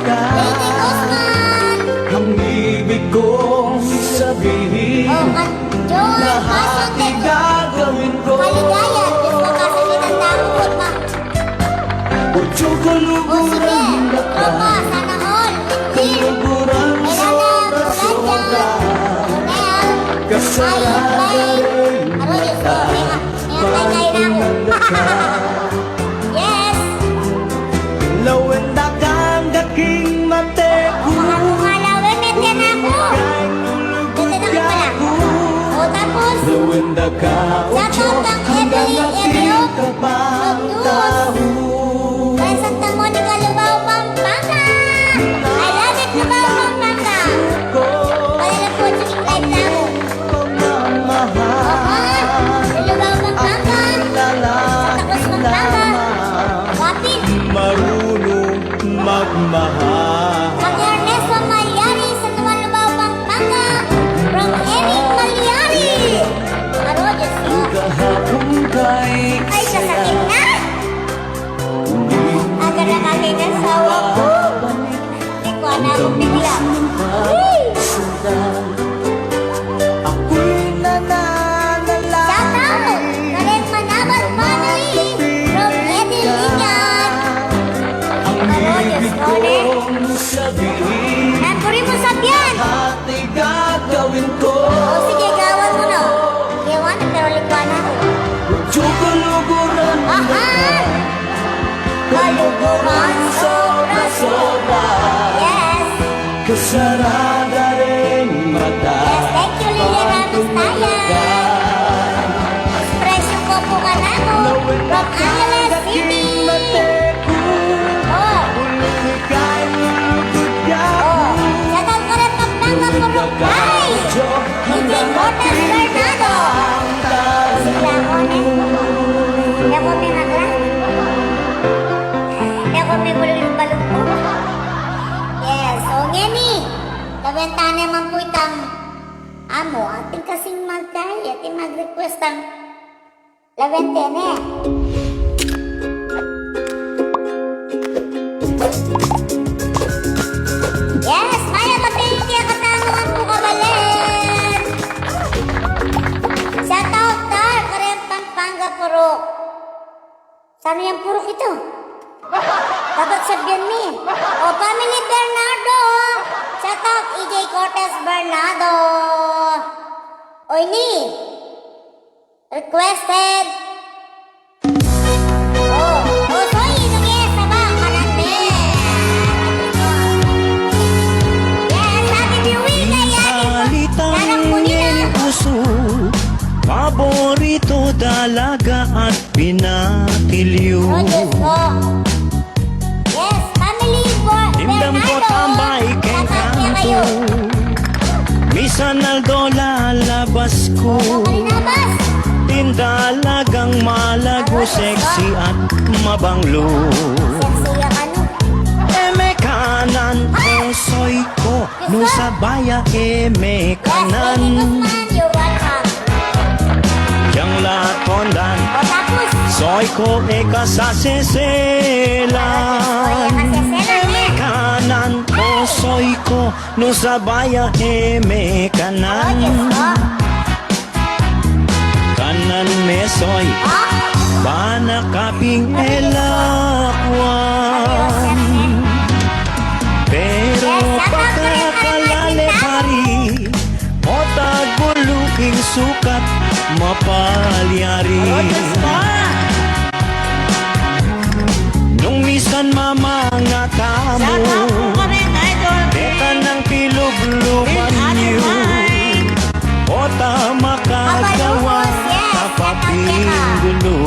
B: ka,
C: Lady Guzman.
B: ang ibig kong sabihin.
C: Oh, at John
B: Lahat
C: Passion
B: ay gagawin ko.
C: Kaligaya. Diyos ko kasabihin ang damot ma.
B: Ocho
C: O sige,
B: kaluguran na ka,
C: tropa, sana all. Clear.
B: kaluguran
C: Kailangan
B: sobra-sobra.
C: Arroyos ko. May kay na ako. Yes.
B: Lawenda kang daking mateku
C: Mga lawin, mete na ako. Mete na ako pala. O tapos,
B: Lawenda ka
C: shoutout ng Evelyn Eliop. Lugdus. Kaya Santa Monica, Lubao, Pampanga. I love it, Lubao, Pampanga. Kaya na po, chiking live na ako. Lubao, Pampanga. Tapos Pampanga. Wapit.
B: Marunong magmahal
C: Kang Ernesto Malyari sa naman Lubao, Pampanga. From Eric Malyari. Arroyos ko.
B: Kahapon kay
C: Ay, sasakit na. Aga na kami ng sawa ko. Hindi ko na ako bigla. Hey!
B: ako'y nananalangin
C: Shoutout! Karen Manabat family from Ediligan. Arroyos ko ulit.
B: kong sabihin
C: Napuri mo sabyan.
B: at igagawin ko
C: O sige, gawan mo na. Iwan, pero likwan ako.
B: Tsukuluguran
C: Aha! Kaluguran sobra-sobra. Yes!
B: Kasarada rin mata
C: Yes, thank you, Lilian Ramos Taya. Expression ko po ka na mo from Angeles City. Oh, oh. Shoutout ko rin Pampanga Purukay. DJ Cortez Bernardo. Sila ko na. Kaya ko may magla. Kaya ko may bululong-balong po. Yes, so ngeni. Labenta naman po itang amo. Ating kasing magkaya. Ating mag-request ang labentene. Yes, Maya Matindi ang katanungan po kabalen. Shoutout Dar, Karen Pampanga Purok. Saan yung purok ito? Dapat sabihan mi. O, Family Bernardo. Shoutout EJ Cortez Bernardo. Oy ni. Requested. Oh, soy inugyes na ba? Manate. Yes, Happy New Week kay Ate. Sarang po nila.
B: puso Paborito dalaga at pinatilyo
C: Oh, Diyos ko. Yes, Family
B: Timdam ko
C: Bernardo.
B: tambay kay
C: Shoutout niya kayo.
B: kanto Misan aldo lalabas ko
C: Kalinabas.
B: Tindalagang malago Sexy at mabanglo
C: Sexy ka no.
B: Eme kanan pusoy ko Nung sa baya eme
C: Yes, Lady
B: kanan
C: Guzman, you're welcome.
B: Yang lakondan
C: O tapos,
B: Soy ko eka sa
C: Oy,
B: seselan
C: kasi
B: Kanan pusoy ko Nung sa baya eme
C: Oh, Diyos
B: kanan
C: ko.
B: Kanan mesoy
C: Oh,
B: Panakaping elakwan Pero pagkakalale pari O taguluking sukat mapalyari Nung misan mamanga
A: Shoutout
B: tamo
A: po kami, Idol.
B: Teka ng pilubluman niyo O tama kagawa Tapapinggulo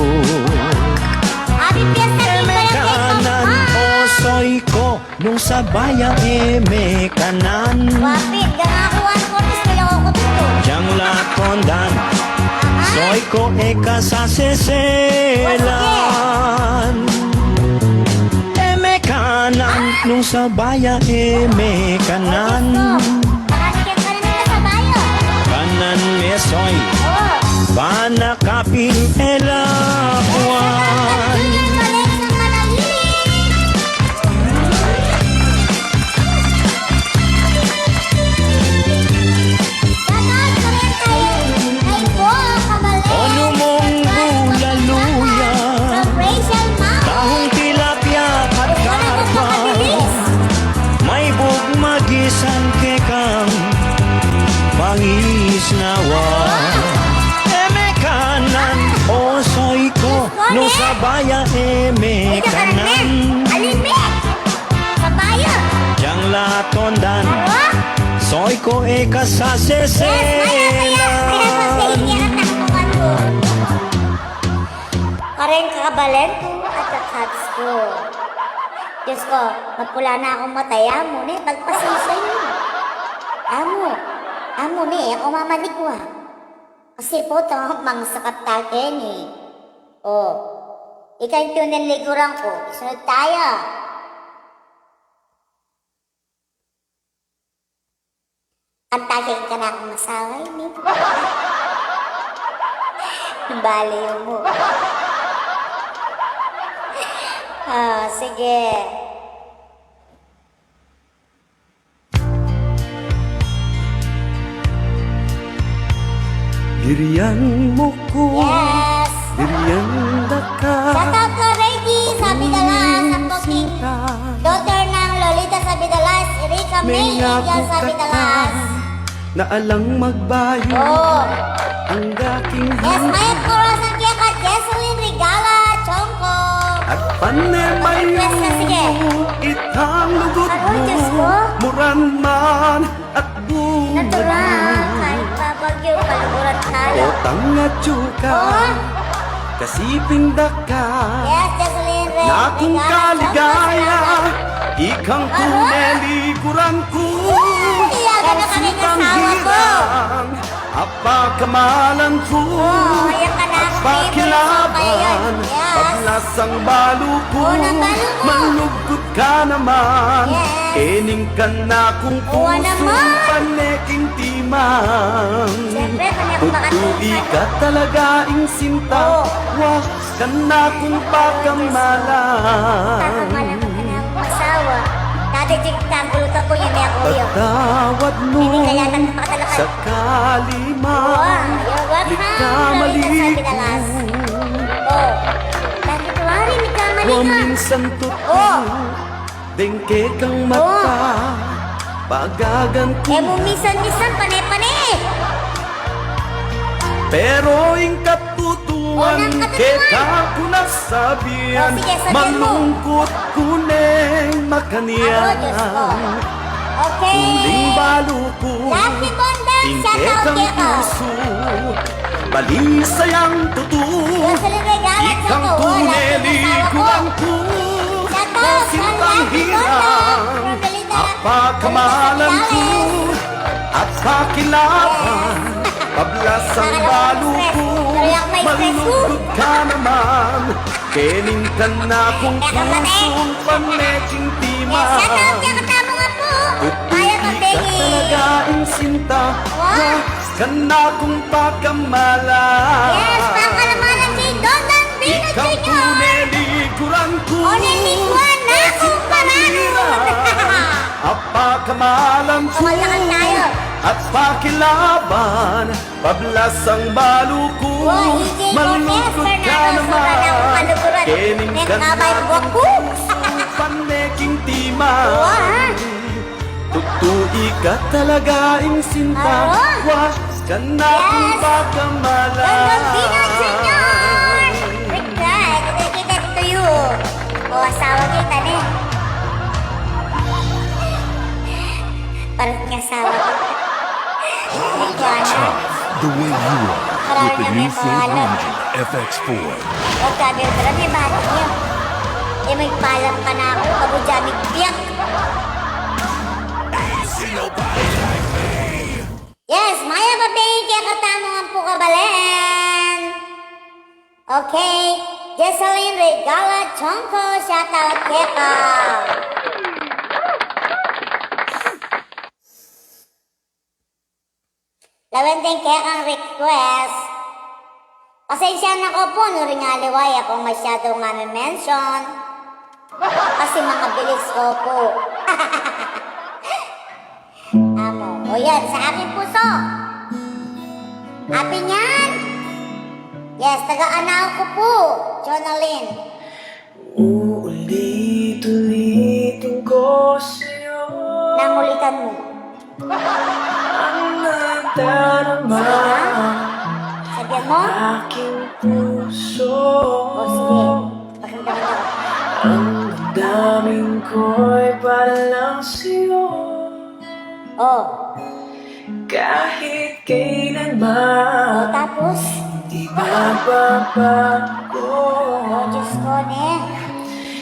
C: happy fiesta din pala kay
B: Kanan
C: Papa.
B: osoy ko Nung sa baya eme kanan
C: Wapit, gangakuan ko rin sila ko dito.
B: Diyang lakondan Soy ko eka sa seselan Eme kanan Nung sa baya eme kanan
C: Nakatikin ka rin nila sa bayo.
B: Kanan mesoy
C: Oh.
B: Panakaping elakwan Ano mong bulaluya Tahong tilapia at karpa May bugmagisan kekang pangisnawa. Eme kanan, osoy ko, no sabaya eme
C: Ito ka rin,
B: kanan.
C: Alin, me? Sa bayo.
B: Yang latondan,
C: Ano?
B: soy ko e
C: Yes,
B: kasaseselan.
C: Karen kakabalen ko at kakats ko. Diyos ko, magpula na akong mataya mo ni, pagpasensya niyo. Amo ni, ako mamaligwa. Kasi po ito, mga sakap takin eh. Oh, ikay tunan liguran ko, isunod tayo. Ang takin ka na akong masaway ni. Baliw mo. Sige.
B: Diriyan mo ko,
C: Yes!
B: diriyan daka.
C: Shout out ka, Reggie, sabi dalas, ang poking daughter ng Lolita sabi dalas, Erika May, Angel sabi dalas.
B: Na alang magbayo
C: Oh,
B: ang daking
C: yes, may chorus ang kaya ka, Jesselyn Regala, Chongko.
B: at panemay
C: Yes na, sige.
B: itang lugot
C: Ano, Diyos ko?
B: mo muran man at bunga
C: Natural, kahit babagyo, paluguran talo.
B: otang at tsuka
C: Oh,
B: kasiping daka
C: yes, Jesselyn
B: na akong
C: Regala,
B: kaligaya
C: Chongko.
B: ikang
C: Ano?
B: tunelikuran ko
C: Iyagan na kami
B: sintang
C: kasawa ko.
B: hirang apakamalan ko
C: Oh, ayan ka na,
B: at pakilaban
C: Yes.
B: paglasang balo ko
C: Oh, ng balo mo.
B: malugod ka naman
C: Yes.
B: ening ka na kung
C: Oo
B: puso
C: naman.
B: paneking timang
C: Siyempre, kanya akong
B: tutuwi
C: makatulog.
B: ka talaga ing sinta
C: Oo.
B: wag ka na kung pakamalan
C: Kakamalan ka na akong masawa. Dati tigtagulot ako yun eh ako yun.
B: Patawad mo
C: Hindi kaya nagpakatalakad.
B: sa kalima
C: Wow, you're welcome.
B: Nagkamali
C: Lolita sabi dalas. Oh, bakit wari nagkamali
B: Kung
C: ka?
B: minsan
C: Oh.
B: totoo Dengke kang mata Pagagan ko
C: Eh, mumisan-misan, panay-panay.
B: Pero ing
C: Oh,
B: katutuan
C: nang katutuan.
B: Keta ko nasabihan
C: Oh, sige, sabihin mo.
B: Malungkot kuneng
C: Ako,
B: makaniyan
C: Diyos ko. Okay.
B: Kuling balo ko
C: Lucky Bondang, shout
B: Ingke
C: out
B: kang
C: kaya ka.
B: puso Balisayang totoo
C: Jocelyn Regala,
B: Ikang
C: Chongko. Oh, lucky
B: tunelikuan
C: asawa ko.
B: ko
C: Shout out sa
B: Sintang
C: Lucky
B: hirang
C: Bondang.
B: Apakamalan ko At pakilaban Pablasang balo ko Malugod ka naman Kening ka na kung pusong paneking tima
C: Yes, shout out kaya katamo nga po. Kaya ka,
B: Tutupi ka
C: Benny.
B: talaga ang sinta
C: Wow.
B: Wag ka na kung pakamalan
C: Yes, pakalamanan kay Dondan Pino
B: Ikaw
C: Jr.
B: tunelikuran ko
C: O nilikuan na kung pananon.
B: Apakamalan ko
C: Kumalakad tayo.
B: At pakilaban Pablasang balo ko
C: O, EJ Gomez,
B: Malungkot ka
C: Fernando,
B: naman
C: sobrang akong maluguran.
B: Kening ka
C: Nekabay
B: na
C: buwak ko.
B: paneking tima
C: Wow.
B: Tutui ka talaga ing sinta
C: Oo.
B: Wag ka na kung
C: Yes.
B: pakamalan
C: Dondan Pino Jr. Regret, dedicated to you. O, asawa kita ni. Parang nga asawa ko. Ikuana.
F: The way you are with the new Ford Ranger FX4.
C: O, sabi ko lang, may bata niyo. Eh, may palam ka na ako, kabudjamig biyak. Yes, maya babay, kaya katamuhan po kabalen. Okay, Jesselyn Regala Chongko, shout out keka. Lawendeng kaya kang request. Pasensya na ko po, no rin nga liway akong masyado nga mention. Kasi mga bilis ko po. Amo, o yan, sa aking puso. Happy niyan? Yes, taga-anaw ko po, Jonalyn.
G: Uulit-ulitin ko sa'yo
C: Nangulitan mo.
G: ang darama
C: Sagyan mo?
G: aking puso.
C: O sige, pakinggan mo daw.
G: Ang daming ko'y para lang sa'yo.
C: Oh,
G: Kahit
C: o
G: kailanman
C: tapos?
G: di magbabago.
C: Oh, Diyos ko, ne.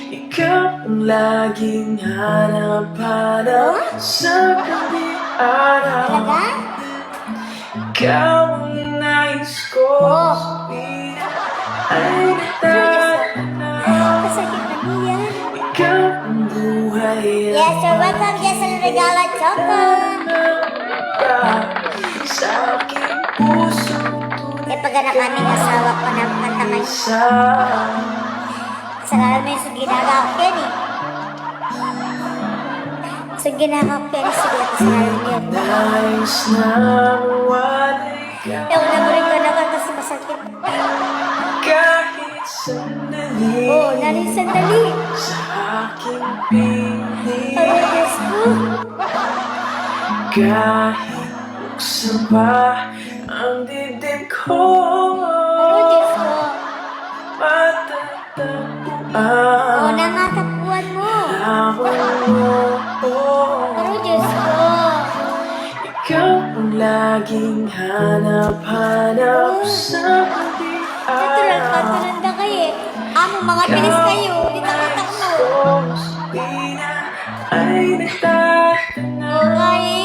G: Ikaw ang laging hanap-hanap sa gabi-araw.
C: Talaga?
G: Ikaw ang nais ko
C: Oh.
G: sabihin ay natatanaw.
C: Kasakit na niyan.
G: Ikaw ang buhay
C: Yes, you're welcome. Yes, ang regalo at choco.
G: sa aking puso
C: Eh, pag anak aming asawa ko na kanta kayo.
G: sa
C: Kasalanan mo yung sa ginagawa ko yan eh. Sa ginagawa ko yan, sige, kasalanan mo yun.
G: nais na mawalay ka.
C: Eh, wala mo rin ka naman kasi masakit.
G: Kahit sandali
C: Oo, narin sandali.
G: sa aking piling.
C: Ay, Diyos ko.
G: Kahit buksan pa ang dibdib ko,
C: Ay, Diyos ko.
G: matatagpuan
C: Oo, nangatakbuhan mo.
G: Lawang mo.
C: Ay, Diyos ko.
G: Ikaw ang laging hanap-hanap sa
C: Natural ka,
G: gabi-araw.
C: tulanda kayo eh. Amo, mga bilis kayo. Hindi nakatakbo.
G: Di na ay natatanaw.
C: Okay.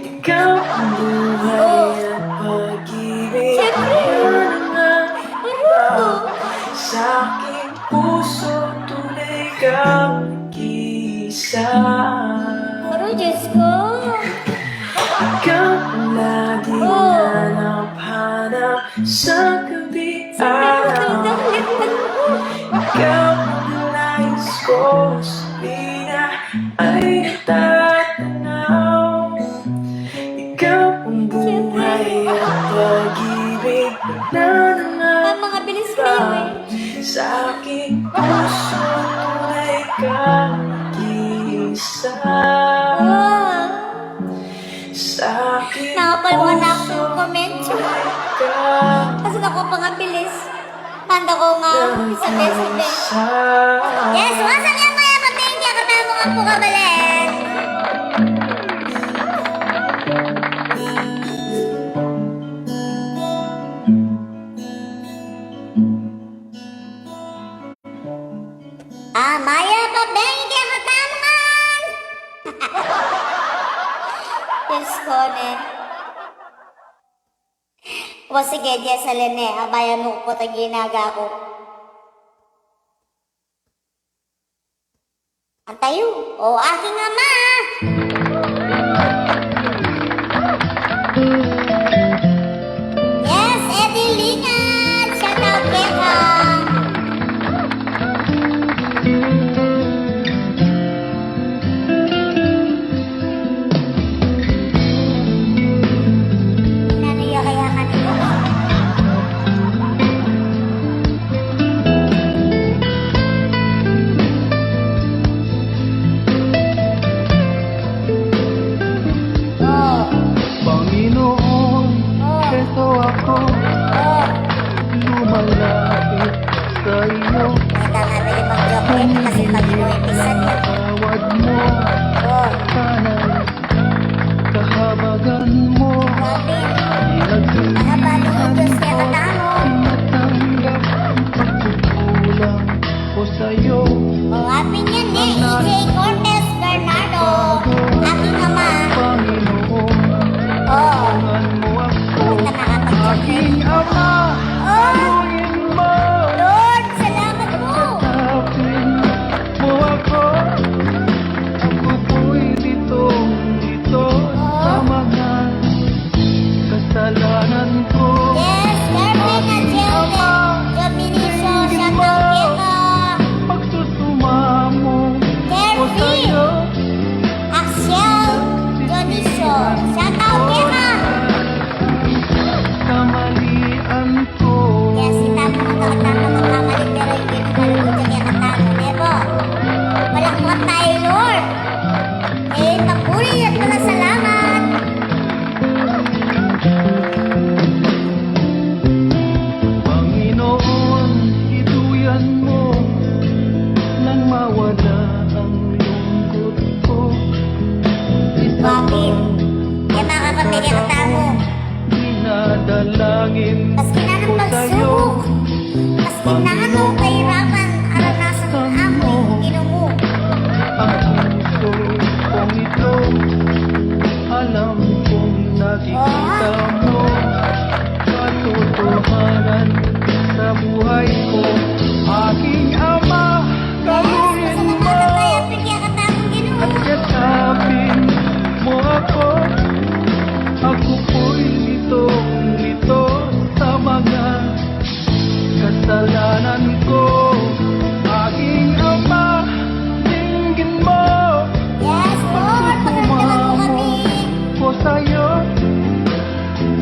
G: Ikaw ang buhay at pag-ibig.
C: Siyempre.
G: Nangangabaw sa aking puso, tunay kang mag-isa.
C: Ay, Diyos ko.
G: Ikaw ang laging
C: Oh.
G: hanap-hanap sa gabi-araw.
C: Tulanda ka, lipan mo.
G: Ikaw ang nais ko sabihin na ay natatanaw. Ikaw ang buhay at pag-ibig na
C: Ay, mga bilis kayo eh.
G: sa aking puso, tunay kang mag-isa.
C: Oh.
G: Sa aking
C: Nakapal mo na ako yung comment.
G: tunay ka
C: Kasi ako pa nga bilis. Handa ko nga isabi-sabi.
G: sa
C: Yes, once again mga kapatid, katamo nga po kabalen. Maya pa bengi ang katamangan. Yes ko ne. O sige, Jess, alin eh. Abayan mo ko tag ginaga ko. Antayo. O aking ama. Yes, Eddie Lingat. Shout out Keka. Naniyak-yakan ito. Oh,
B: Panginoon,
C: oh,
B: ito ako
C: oh.
B: lumalapit sa iyo.
C: Kita nga na yung mag-joke kasi mag-uwipisan yun.
B: Tawad mo,
C: Oh,
B: sana'y kahabagan mo.
C: grabe.
B: Pinagsisinatan,
C: Nakabalo ko Diyos niya katamo.
B: tinatanggap ang pagkukulang ko sa iyo.
C: Oh, happy niyan eh. EJ Cortez Bernardo. Aking ama.
B: Panginoon,
C: Oh,
B: tulungan mo ako.
C: basta nakapag-joke.
B: Aking Ama,
C: Oh,
B: tuwin mo.
C: Lord, salamat po.
B: Tanggapin mo ako.
C: kaya katamo.
B: Dinadalangin
C: Maski na ng
B: ko sa'yo.
C: pagsubok, maski na anong kahirapan, aranasan mo aking inumo.
B: Ang puso kong ito, alam kong nakikita mo. Katotohanan sa buhay ko, aking ama, kalungin mo.
C: Kaya kaya katamo ginumo.
B: At yakapin mo ako. Ako po'y litong-lito sa mga kasalanan ko. Aking ama, tingin mo.
C: Yes, Lord, pagkakamdaman mo kami.
B: Ko sa'yo,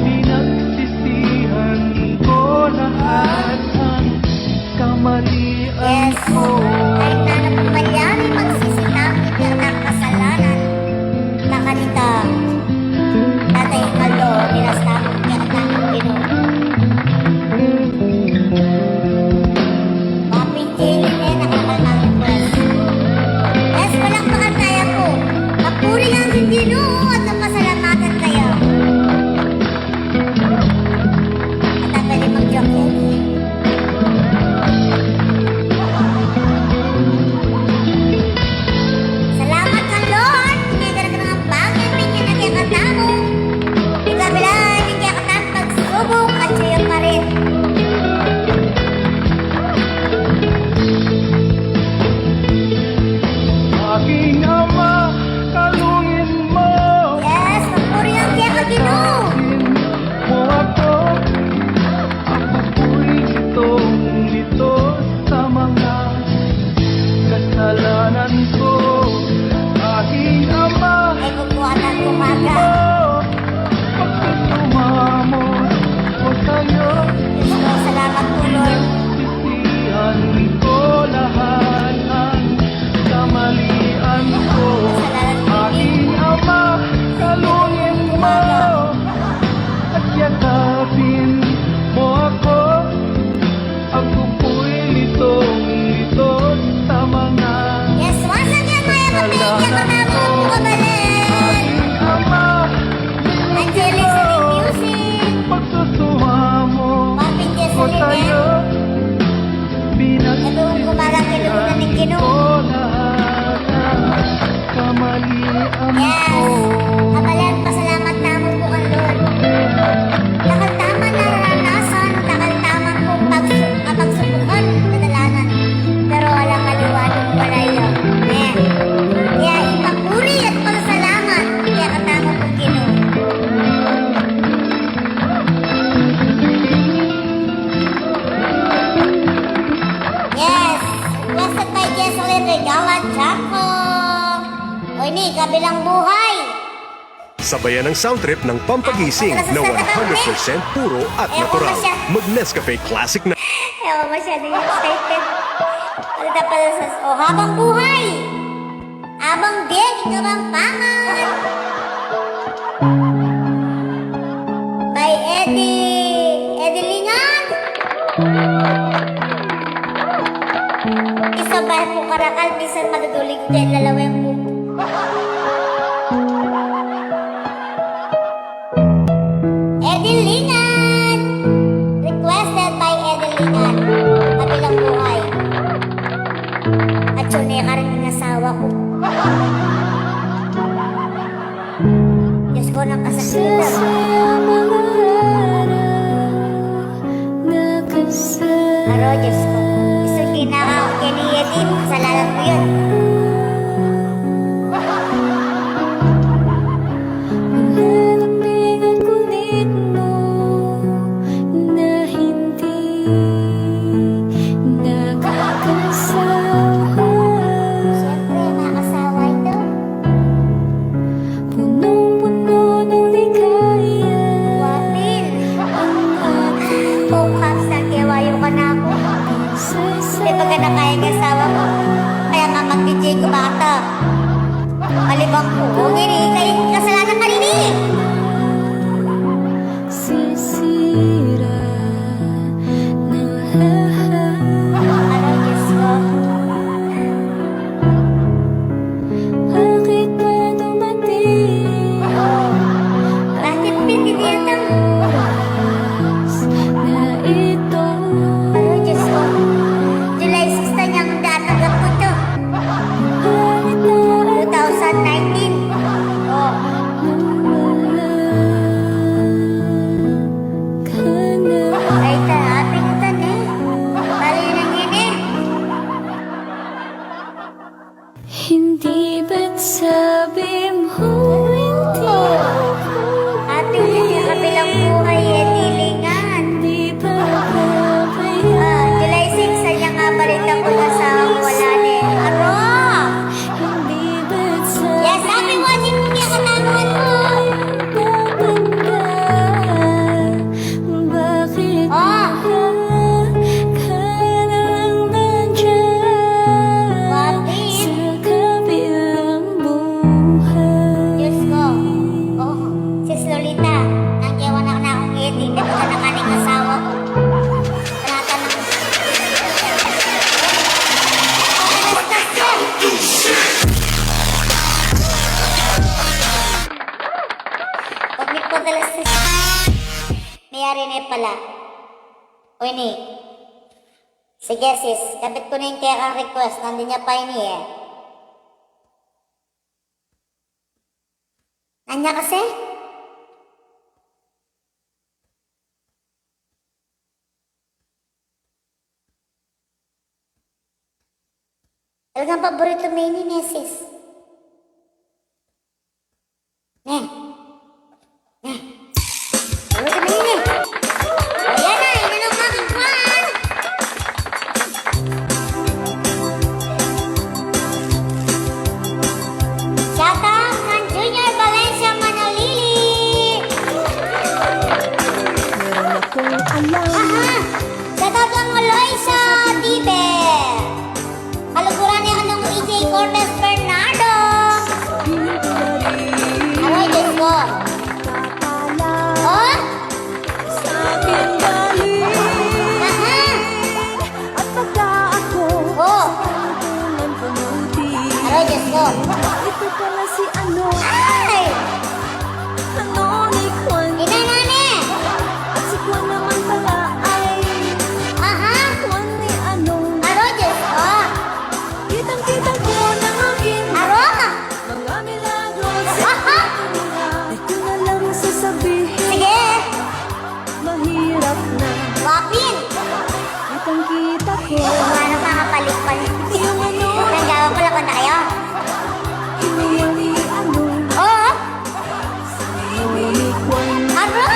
B: pinagsisihan ko lahat ng kamalian
C: Yes,
B: ko.
C: kahit na napumalyari magsisinabi ka ng kasalanan na kanita. Tatay Kaldo, nirastamo kaya katamo ginumo. Mapin Jenny na nakakalmang request. Yes, walang makantaya po. Papuri ang Ginoo at napasalamatan kayo. At ang pwede mag-joke yan. Salamat ka, Lord. Hindi ka na ng bagay. Bigyan na kaya katamo. Di ka bilang, hindi kaya katamo pagsubok at siya pa rin.
B: Aking ama, kalungin mo.
C: Yes, papuri ang kaya ka, Ginoo.
B: Mo ako. Ako po'y litong-lito sa mga kasalanan ko. Aking ama,
C: Ay, kukuha ng umaga.
B: pagkasumamo ko sa'yo.
C: Diyos ko, salamat po, Lord.
B: Sisihan ko lahat ng kamalian ko. Aking ama, kalungin mo at yakapin mo ako. Ako po'y litong-lito sa mga
C: Yes, once again, Maya Kapit, kaya katamo po kabalik.
B: aking ama.
C: Angelic sa Ring Music.
B: Pagsusumamo
C: Mapin Jess
B: ko
C: ulit,
B: sa'yo.
C: Nagawang kumaga kinukunan ng Ginoo.
B: lahat ng kamalian
C: Yes.
B: ko.
C: Kapalan, pasalamat naman po kang Lord. Nakaltaman na naranasan, nakaltaman po kapagsubukan, kadalanan. Pero walang maliwanag walayo. Kaya ipapuri at pasalamat, kaya katama po Ginoo. Yes, requested by Jesselyn Regalan Chaco. O ini, kabilang buhay.
F: Sabayan ang sound trip ng pampagising na 100% puro at natural. Mag-Nescafe Classic na
C: Ewan masyado yung excited. Pagkita pala sa... O, habang buhay! Habang din, ikarampangan! By Eddie Lingan! Isa ba po karakal, minsan madudulig ko dyan lalawin po. Eddie Lingan! Requested by Eddie Lingan. Kabilang buhay. At yun eh, karin ng asawa ko. Diyos ko, nakasakitan. Aro, Diyos ko. Gusto kinaka-kiniyadin. Kasalanan ko yun. Siyempre, mga kasawa ito. Wapil. Oh, Kapsal, kewayo ka na ako. Hindi ba ka na kaya ng asawa ko? Kaya nga mag-DJ nagpadala sa... Mayari na pala. Uy, ni. Sige, sis. Kapit ko na yung kaya kang request. Nandun niya pa ini eh. Nanya kasi? Talagang paborito mo ini, sis. Paborito mo ini. Ayan na, inanong aking kwan. Shout out kang Junior Valencia Manalili.
G: Meron akong alam.
C: Aha! Shout out kang Eloisa Tiber. Kaluguran ni anong EJ Cortez Bernardo. Aroy, Diyos ko. Oh?
G: Sa akin galing.
C: Aha!
G: At pagka ako
C: Oh!
G: tungan pamuti.
C: Aroy, Diyos ko.
G: Ito pala si ano.
C: Ay!
G: Ano ni Juan.
C: Ina nani!
G: At si Juan naman pala ay
C: Aha!
G: Juan ni ano.
C: Aroy, Diyos ko.
G: Kitang-kita ko ng aking
C: Aro!
G: mga milagros.
C: Aha!
G: Di ko na lang sasabihin.
C: Sige!
G: Mahirap na.
C: Wapin!
G: Kitang-kita ko.
C: Ano ka kapalit-palit?
G: Yung ano.
C: Nanggawa ko lang na kayo.
G: Yung ni ano.
C: Oo!
G: Ni Juan.
C: Aro!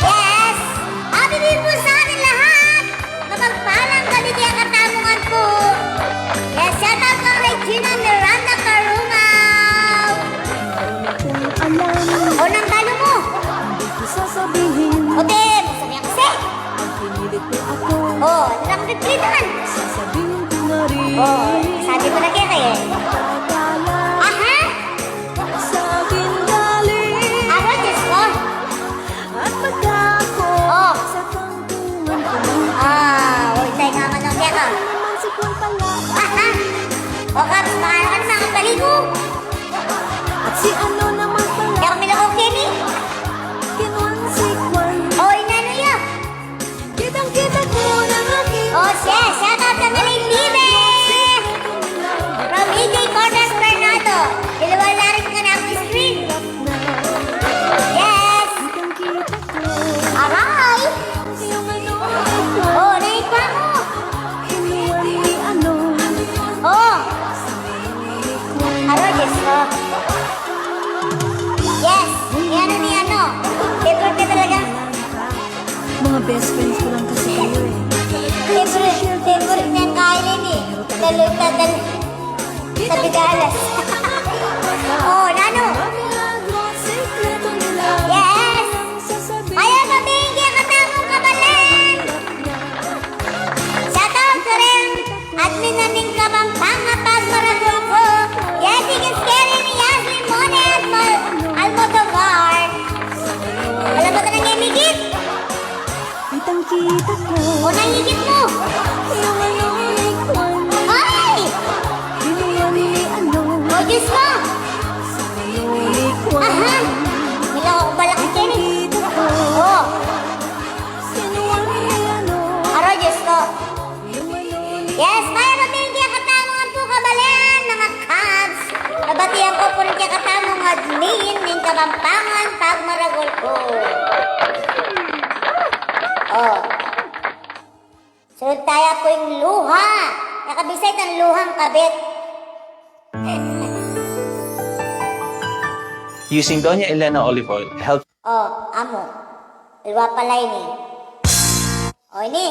C: Yes! Happy New po sa atin lahat! Mapagpalang gabi kaya katamungan po! Yes, shout out kang Regina Miranda Carungaw!
G: Kung alam.
C: O, nang talo mo!
G: Hindi ko sasabihin.
C: O, Tim! Sabi niya kasi!
G: Pag pinilit mo ako.
C: O, nakapipilitan!
G: Sasabihin ko na rin.
C: O, sabi ko na kaya kayo.
G: Akala
C: Aha!
G: sa akin galing.
C: Aro, Diyos ko!
G: At pagka ako
C: Oh.
G: sa tangtungan ko.
C: Uy, tayo nga man ng kaya ka.
G: Naman si Juan pala.
C: Aha! O, Kaps, makano ka na mga baligo?
G: At si ano naman pala.
C: Kaya kami lang okay ni?
G: Kinuan si Juan.
C: O, inano niya?
G: Kitang-kita ko ng aking
C: O, sis, shout out ka na rin, Libe! From EJ Cortez Bernardo. Dalawa na rin ka na ang screen. Yes!
G: kitang-kita ko.
C: Aray!
G: Yung ano ni Juan.
C: O, naikwa mo.
G: Kinuan ni ano.
C: O, aray, Diyos ko. Yes, yan ni ano. Favorite ka talaga.
G: Mga best friends ko lang kasi kayo eh.
C: Favorite niya kainin eh. Dalo. Sa bigalas. O, nano.
G: Sekreto nila.
C: Yes!
G: Sasabihin.
C: Ayaw sabihin kaya katamong kabalan! Shoutout ko rin admin na ning Kapampangan Pagmaragol ko. Yes, higit scary ni Yaslin Mone at Almodovar. Alam mo ka nang himigit?
G: Kitang-kita ko.
C: O nangigit mo?
G: Yung ano ni Juan.
C: Ay!
G: Kinuan ni ano.
C: O Diyos ko!
G: Ni Juan.
C: Aha! Nilang ako balak ni Kenny.
G: Kita ko.
C: O!
G: Kinuan ni ano.
C: Aro Diyos ko!
G: Yung ano ni.
C: Yes, mayroon din kaya katamungan po kabalan, mga Cubs. Nabatihan ko po rin kaya katamong admin ng Kapampangan Pagmaragol ko. Oh. Sunod tayo po yung luha. Nakabisay ng luhang kabit.
H: Using Doña Elena olive oil helps
C: Oh, amo. Luha pala ini. Oh, ini.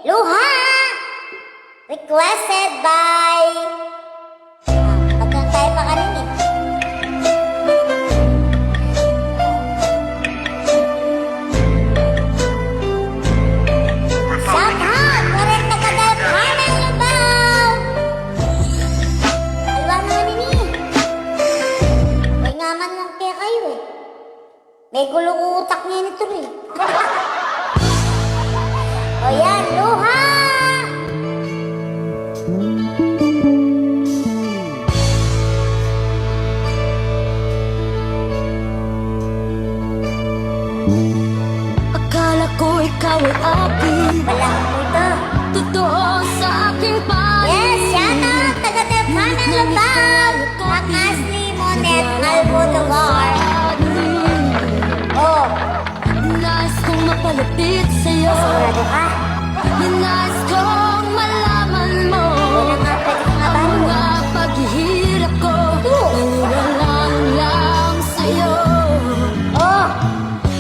C: Luha! Requested by... Pagkang tayo pa kanini. Shout out! Kuret na kadal Carmen Lubaw! Alwa naman ini. May ngaman lang kaya kayo eh. May gulo utak niya nito rin. O yan, luha!
G: ko'y akin.
C: Walang ito.
G: Totoo sa aking paligid.
C: Yes, shout out, taga-Tepana Lubao. Makasli Monet Almodovar. Oh,
G: Nais kong mapalapit sa'yo.
C: sigurado ka?
G: Nais kong malaman mo
C: Wala nga pwede kang
G: ang
C: abano.
G: mga paghihirap ko. Naniwalang lang sa'yo.
C: Oh,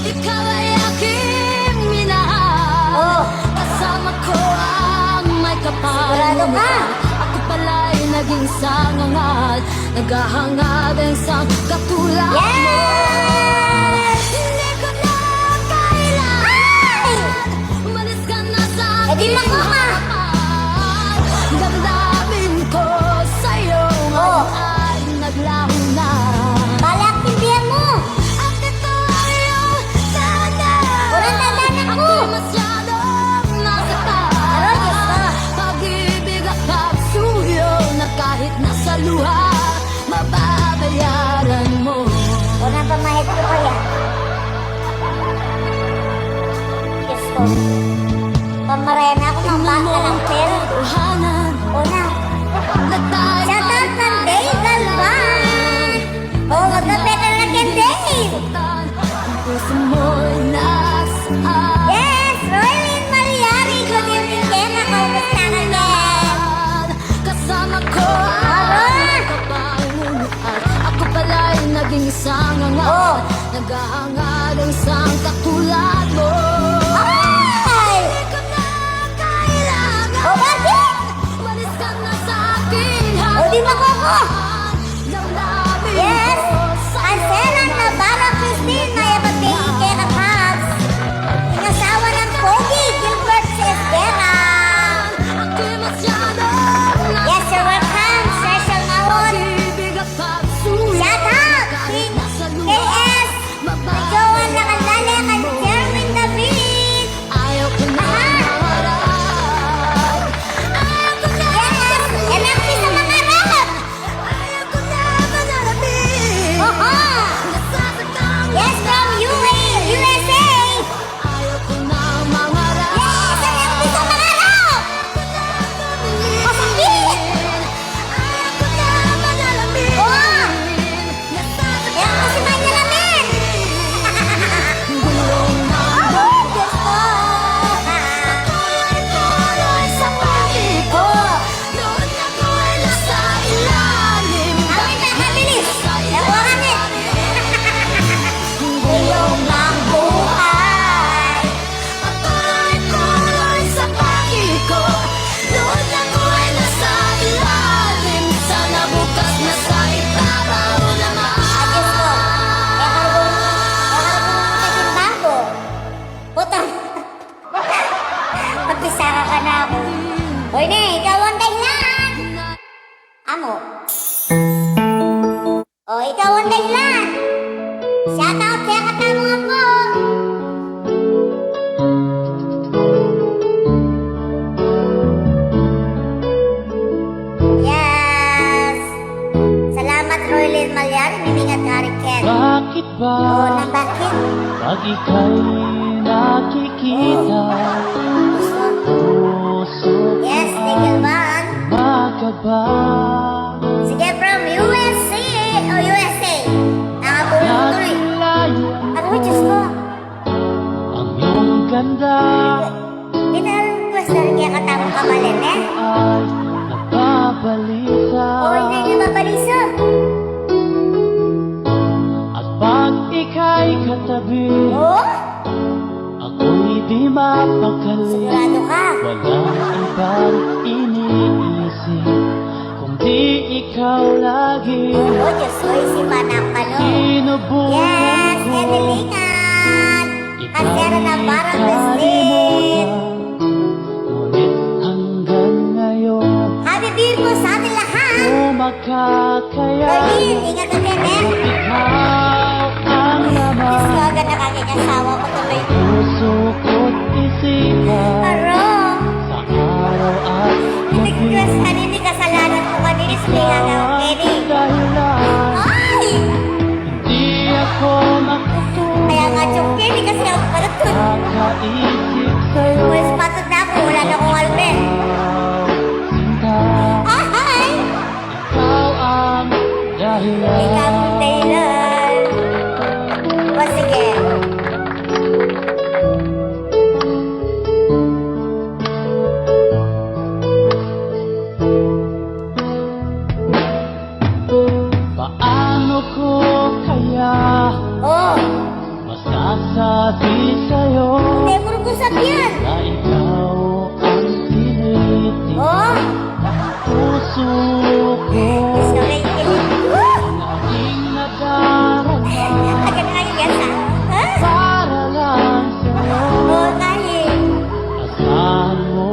G: Ikaw ay aking minahal.
C: oh,
G: Kasama ko ang may kapal.
C: sigurado ka?
G: Ako pala'y naging sangangal. Naghahangad ang isang katulad mo.
C: Yes!
G: Hindi ko na kailangan.
C: Ay!
G: Umalis ka na sa
C: Eh, di
G: aking
C: makuha.
G: harapan. Damdamin ko sa'yo
C: Oh.
G: ay naglaho na.
C: Balak tindihan mo.
G: At ito ay iyong sana.
C: Walang tandaan ako.
G: Ako'y masyadong nasaktan.
C: Aroy, Diyos ko.
G: Pag-ibig at pagsuyo na kahit nasa luha, mababayaran mo.
C: Una pamahit ko kaya. Diyos ko. Pamarayan ako ng baka ng pera.
G: Tuhanan
C: Una.
G: na tayo
C: Shout out ng Dave Galvan. Oh, magkapeta na kay Dave.
G: Ang puso mo'y nasaan.
C: Yes, Roylyn Malyari. Good evening, Kena. Kaumusta ka, Ken?
G: Kasama ko
C: Aba!
G: ang kapangunuan. Ako pala'y naging isang
C: Oh.
G: angat. Naghahangad ang isang katulad mo.
C: Ay!
G: Hindi ko na kailangan.
C: Oh, bakit?
G: Umalis ka na sa aking
C: Oh, di makoko.
G: Damdamin
C: Yes!
G: ko sa'yo.
C: Anselan na Bara Christine, may ababing Kena Cubs. Inasawa ng Pogi, Gilbert Cesquera.
G: Ako'y masyadong
C: Yes, sir, welcome. Special ngawon.
G: pag-ibig at pagsuyo.
C: Shout out!
G: Kahit nasa luha,
C: KS! Joan Nakandale, kay Jerwin David.
G: ayaw ko na maharap. Ayaw ko na
C: Yes! MFC sa mga rap!
G: Ayaw ko na manalapin.
C: Oho!
G: Nasasaktan
C: Yes, from USA!
G: Ayaw ko na mangarap.
C: Yes, MFC sa mga rap! Masakit!
G: Ayaw ko na manalapin.
C: Oh!
G: Nasasaktan
C: Yan po si Manya Lamin!
G: gulong na
C: Oh, Diyos ko!
G: tuloy sa pagig ko. Noon ako'y nasa ilalim.
C: Amin na, mabilis!
G: Sa
C: Nakuha kami! Gulong ng buhay!
G: Tuloy sa pagig ko. Noon ako'y nasa ilalim. Sana bukas nasa ibabaw naman.
C: Diyos ko! Naging bago! Putang! Magpisara ka na ako. Hoy ne, ikaw ang dahilan! Amo. Oh, ikaw ang dahilan! Shout out kaya katanungan mo! Yes! Salamat, Roylyn Malyari. Mimingat ka rin, Ken.
D: Bakit ba
C: Oo na, bakit?
D: pag ika'y nakikita puso
C: Yes, Tigil Van.
D: magkaba
C: Sige, from USA o USA. Nakabulong tuloy.
D: Naglayo
C: Ano, Diyos ko?
D: ang iyong ganda
C: Pinal-request na rin kaya katapong kabalin, eh?
D: ay nagbabalisa
C: Oo, hindi niya mabaliso.
D: At pag ika'y katabi
C: Oo?
D: ako'y di mapakali
C: Sigurado ka.
D: Walang ibang iniisip kundi ikaw lagi
C: Oo, Diyos ko, isipan ang kano.
D: Sinubukan
C: Yes,
D: ko
C: Edelingan. Kasera na parang Christine.
D: kalimutan Ngunit hanggang ngayon
C: Happy Virgo sa atin lahat.
D: Makakaya
C: Roylyn, ingat ka din, eh?
D: ikaw ang
C: Diyos ko,
D: laman
C: agad nakakinyasawa ko tuloy.
D: Puso ko't isipan
C: Aro,
D: Sa araw at gabi
C: request ka hindi kasalanan ko kanina sa nga ng Eddie.
D: dahilan
C: Ay!
D: Hindi ako makatulog
C: Kaya nga, Chok Kenny, kasi ako paratun.
D: Nakaisip sa Masabi sa'yo
C: Hindi, puro kusap yan.
D: na ikaw ang tinitig
C: Oh,
D: puso ko.
C: gusto ko yung kilig.
D: Ang aking nadarama
C: Agad nga yung gasa. Ha?
D: para lang sa'yo.
C: Oh, tayo.
D: Asahan mo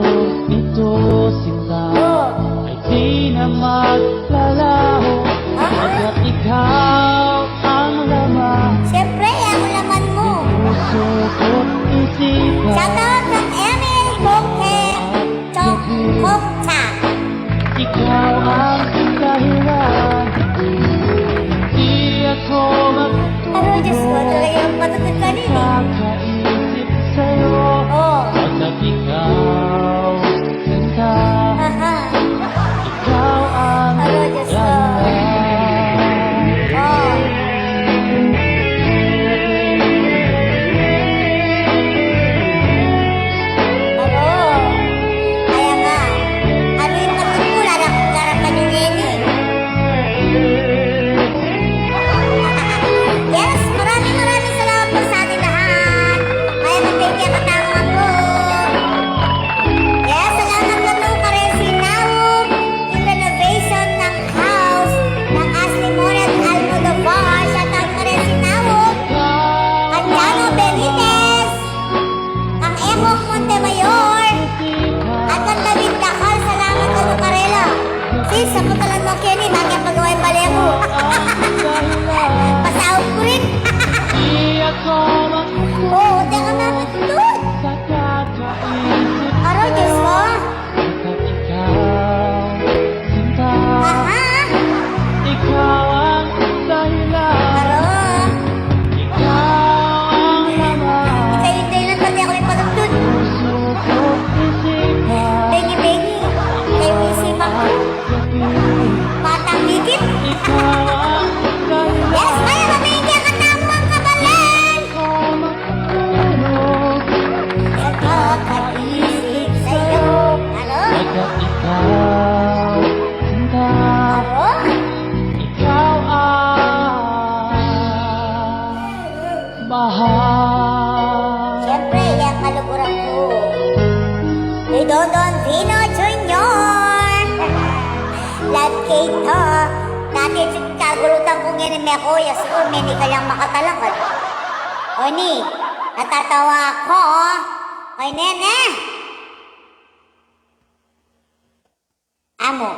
D: ito, sinta,
C: Oh.
D: ay di na maglalaho. Pagkat ikaw ang laman,
C: Siyempre, ang laman mo.
D: puso ko't isipan.
C: Shoutout ng Emil Bokhe Chokcha.
D: Ikaw ang dahilan, di ako
C: Aro, Diyos ko, talaga yung matutod ka din eh.
D: magkakaisip sa'yo.
C: Oh,
D: Pagkat ikaw, sinta,
C: aha.
D: ikaw ang
C: Aro, Diyos ko.
D: dahilan.
C: Oh. Aro. Kaya nga, ano yung matutula na garapan yung Eni? Yes, maraming salamat po sa ating lahat. Kaya mag-thank you katangan po. Yes, salamat na po ka rin si Naum yung renovation ng house ng Ashley Moret Almodovar. Shoutout ka rin si Naum. Ang Jano Benitez. Ang Emong Montemayor. At ang David Dakal. Salamat ka po Karela. Sis, sa putalan mo Kenny, bagay pagawa yung balebo. Pasahod ko rin.
D: Di ako
C: Oo, di ka matutod.
D: magkakaisip
C: Aro, Diyos ko.
D: pagkat ikaw, sinta,
C: Aha.
D: ikaw ang dahilan.
C: Aro.
D: Ikaw ang laman,
C: Ikay-intay lang pati ako yung patutod.
D: puso ko't isipan.
C: Bengi-bengi. Kayo yung simang matang ligit.
D: Ikaw ang dahilan,
C: Yes, kaya mamigyan ka na mo ang kabalan.
D: ako matutulog.
C: Nakakaisip sa'yo. Ano?
D: Pagkat ikaw, sinta,
C: Aro?
D: ikaw ang mahal.
C: Siyempre, yan kaluguran ko. Kay Dodon Vino Jr. Love cake to. Dati kagulutan kong yan ni Mekoya. Siguro may hindi ka lang makatalakad. O ni, natatawa ako. Kay Nene. Amo.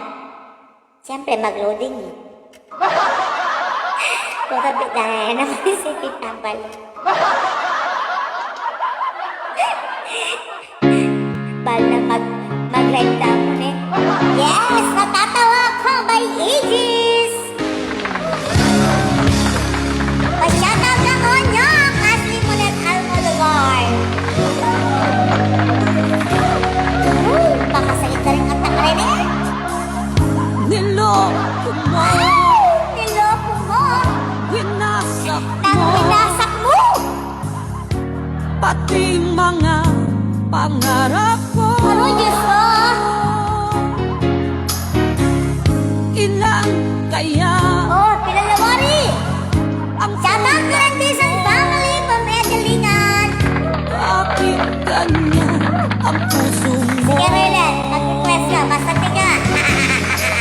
C: Siyempre, mag-loading. Kutabi dahil ako si Titambal. Bal na mag-live daw mo eh. Yes! Natatawa ko by Aegis! Pa-shoutout na ko nyo! Ashley Monet Almodovar! Makasakit na rin ang takarin eh!
G: Niloko mo,
C: Niloko mo!
G: winasak
C: Nang
G: mo,
C: pinasak mo!
G: pati mga pangarap ko.
C: Aro, Diyos ko!
G: Ilan kaya
C: Oh, pinalawari!
G: ang
C: Shoutout ka rin din sa family pamedyalingan!
G: bakit ganyan ang puso mo?
C: Sige, Rylan, mag-request ka, basta tika!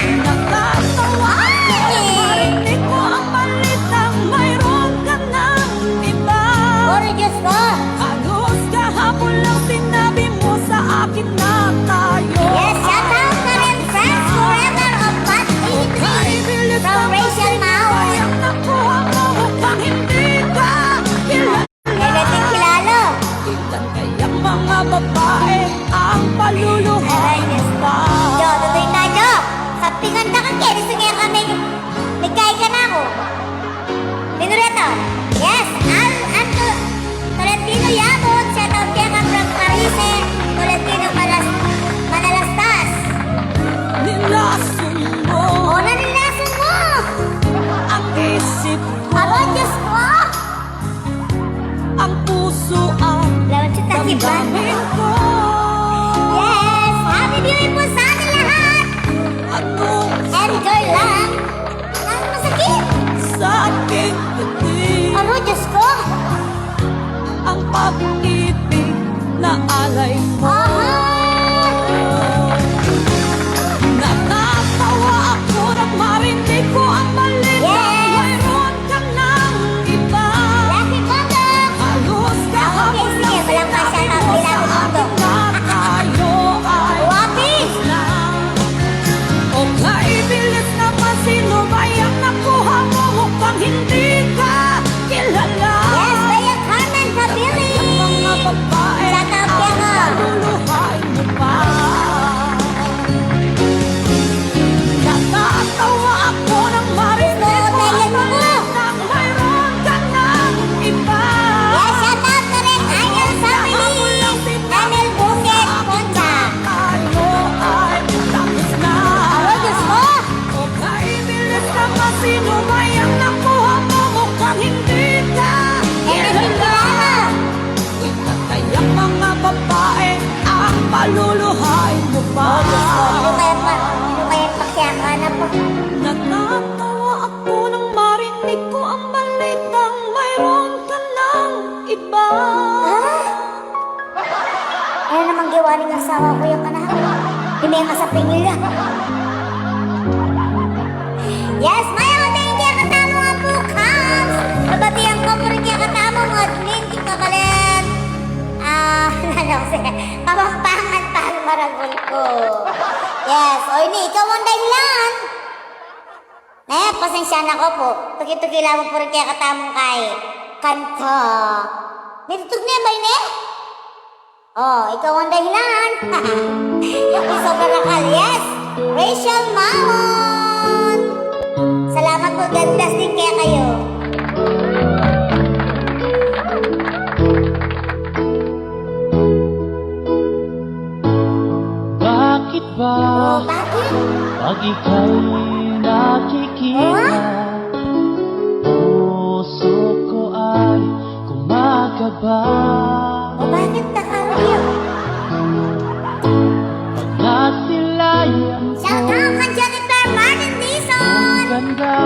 G: Nakatawa ko, marinig ko ang balitang mayroon ka ng iba.
C: Oro, Diyos ko!
G: Halos kahapon lang sinabi mo sa akin na tayo.
C: Yes, shoutout ka rin, friends forever of Pat 83 from Rachel Mao!
G: Kaya nakuha mo upang hindi ka kilala.
C: Kailan din kilalo?
G: Ilan kayang mga babae ang paluluha
C: Aray, Diyos ko!
G: pa?
C: Jo, tutoy na, Jo! Sa pinganda kang kaya, gusto nga kami, nagkain ka na ako. Pinureto, yes, Tolentino Yabot, shoutout kaya ka from Carice, Tolentino Manalastas.
G: Nilason mo
C: O, nanilason mo!
G: ang isip ko,
C: Aro, Diyos ko!
G: ang puso ang
C: Lawan siya takiban.
G: damdamin ko.
C: Yes! Happy viewing po sa atin lahat!
G: Anong
C: Enjoy lang! Ang masakit!
G: sa aking titig?
C: Aro, Diyos ko!
G: pag-ibig na alay mo. Natatawa ako nang marinig ko ang balita. Mayroon ka ng iba.
C: Lucky Mondo!
G: Halos kahapon
C: sige, walang pasya na bilang Mondo.
G: tayo ay
C: Wapis!
G: o kaibilis naman, sino ba yung nakuha mo? Mukhang hindi ka kilala.
C: Yes, Kuya Carmen Cabili!
G: Ang mga babae
C: Shout out kaya nga.
G: luluhay mo pa. Natatawa ako nang marinig mo
C: Tayo
G: ang
C: mo mo.
G: balitang mayroon ka ng iba.
C: Yes, shout out ka rin, Idol Family! Daniel Bukit, Concha!
G: Tayo ay tapos na.
C: Alo, Diyos ko!
G: O kaibilis naman, sino ba yung nakuha mo? Mukhang hindi ka kilala. Kaya mga babae ang paluluhay mo pa.
C: Ano kaya pakyaka na po?
G: Natatawa ako nang marinig ko ang balitang mayroon ka ng iba.
C: Ano namang gawa ng asawa ko yung anak? Hindi nga sa pingila. Yes, mayo, thank you, katamo nga po, Kams! Mabatihan ko po rin kaya katamo mo at linking kakalit. Kamampangan pang maragol ko. Yes, o ini, ikaw ang dahilan. Pasensya na ko po. Tuki-tuki lang po rin kaya katamong kay kanta. May tutug na ba yun eh? Oh, ikaw ang dahilan. Sobra rakal, yes. Rachel Mamon. Salamat po, God bless din kaya kayo.
D: Bakit ba
C: Oh, bakit?
D: pag ika'y nakikita, puso ko ay kumakaba?
C: Oh, bakit nakarayo?
D: Pag nasilayan ko
C: Shout out kay Jennifer Martin
D: ang
C: Dizon.
D: ganda,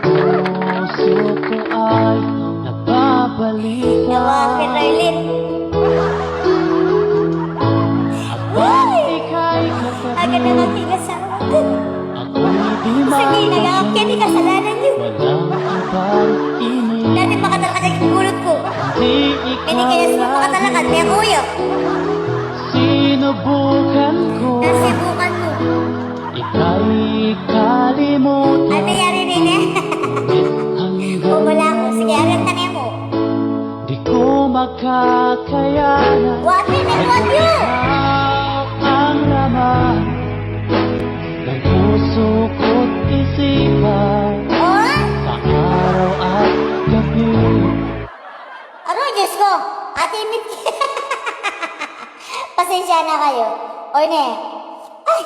D: puso ko ay nagbabalita.
C: Nawapin Rylin.
D: Habang ika'y
C: Agad na
D: katabi,
C: magtigas sa akin.
D: ako'y di
C: Sige, nag-aakyan ni kasalanan niyo.
D: walang ibang inig.
C: Dati makatalakad ang gulot ko.
D: Di
C: Hindi kaya
D: ikaw
C: makatalakad, may kuyo.
D: sinubukan ko,
C: Nasibukan mo.
D: ika'y kalimutan.
C: Ano nangyari rin eh?
D: Hanggang
C: Bumula ko. Sige, agad tanay mo.
D: di ko makakayanan.
C: Wapin and what you?
D: Ikaw ang laman ng puso ko't isipan
C: Oh?
D: sa araw at gabi.
C: Ano, Diyos ko? Ate Mit. Pasensya na kayo. O ne. Ay,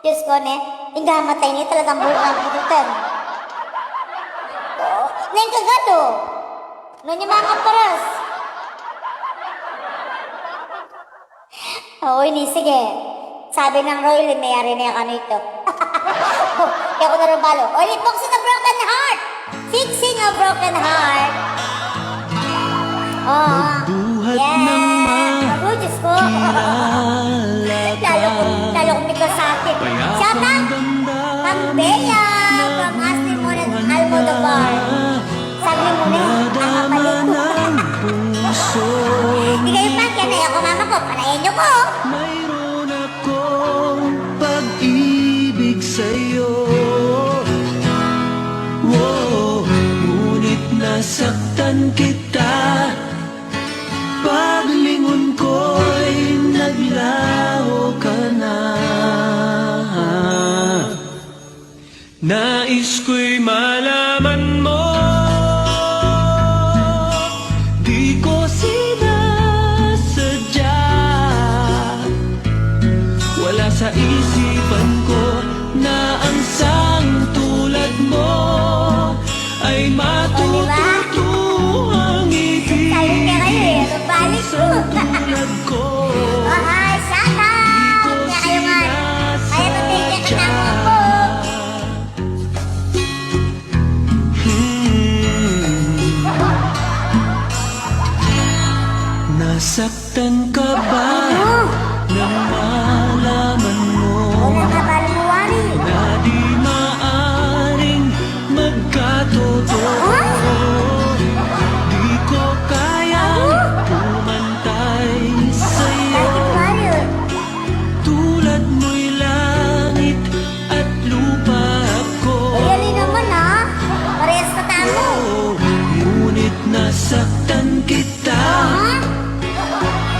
C: Diyos ko ne. Ingamatay ni talagang buong pututan. Neng kagado. Nung yung mga kaparas. Oo, ini, sige. Sabi ng Royal, mayari na yung ano ito. Kaya ko narubalo. O, ini, boxing a broken heart. Fixing a broken heart. Oo.
B: Buhat
C: Yes.
B: ng
C: Ako, Diyos ko. Lalo kong mikro sa akin. Shout out! Pang Bea from Asli Monan Almodovar. Sabi mo na, ang kapalit ko. Hindi kayo pa, kaya ako mama ko, panayin niyo ko.
B: Mayroon akong pag-ibig sa'yo. Wow, ngunit nasaktan kita. Paglingon ko'y naglaho ka na. Nais ko'y malaman mo, di ko sinasadya. Wala sa isipan ko na ang sang tulad mo ay matututuhang
C: Sabi ka kayo eh, babalik ko.
B: tulad ko.
C: Ay, shout out! Kaya kayo nga, kaya tutigyan ka na mo po.
B: Nasaktan ka ba nang malaman mo
C: Wala ka balbuwari.
B: na di maaring magkatotoo? Di ko kayang pumantay sa'yo.
C: Bakit ba yun?
B: Tulad mo'y langit at lupa ako.
C: Gali naman ah. Parehas na tamo.
B: Ngunit nasaktan kita.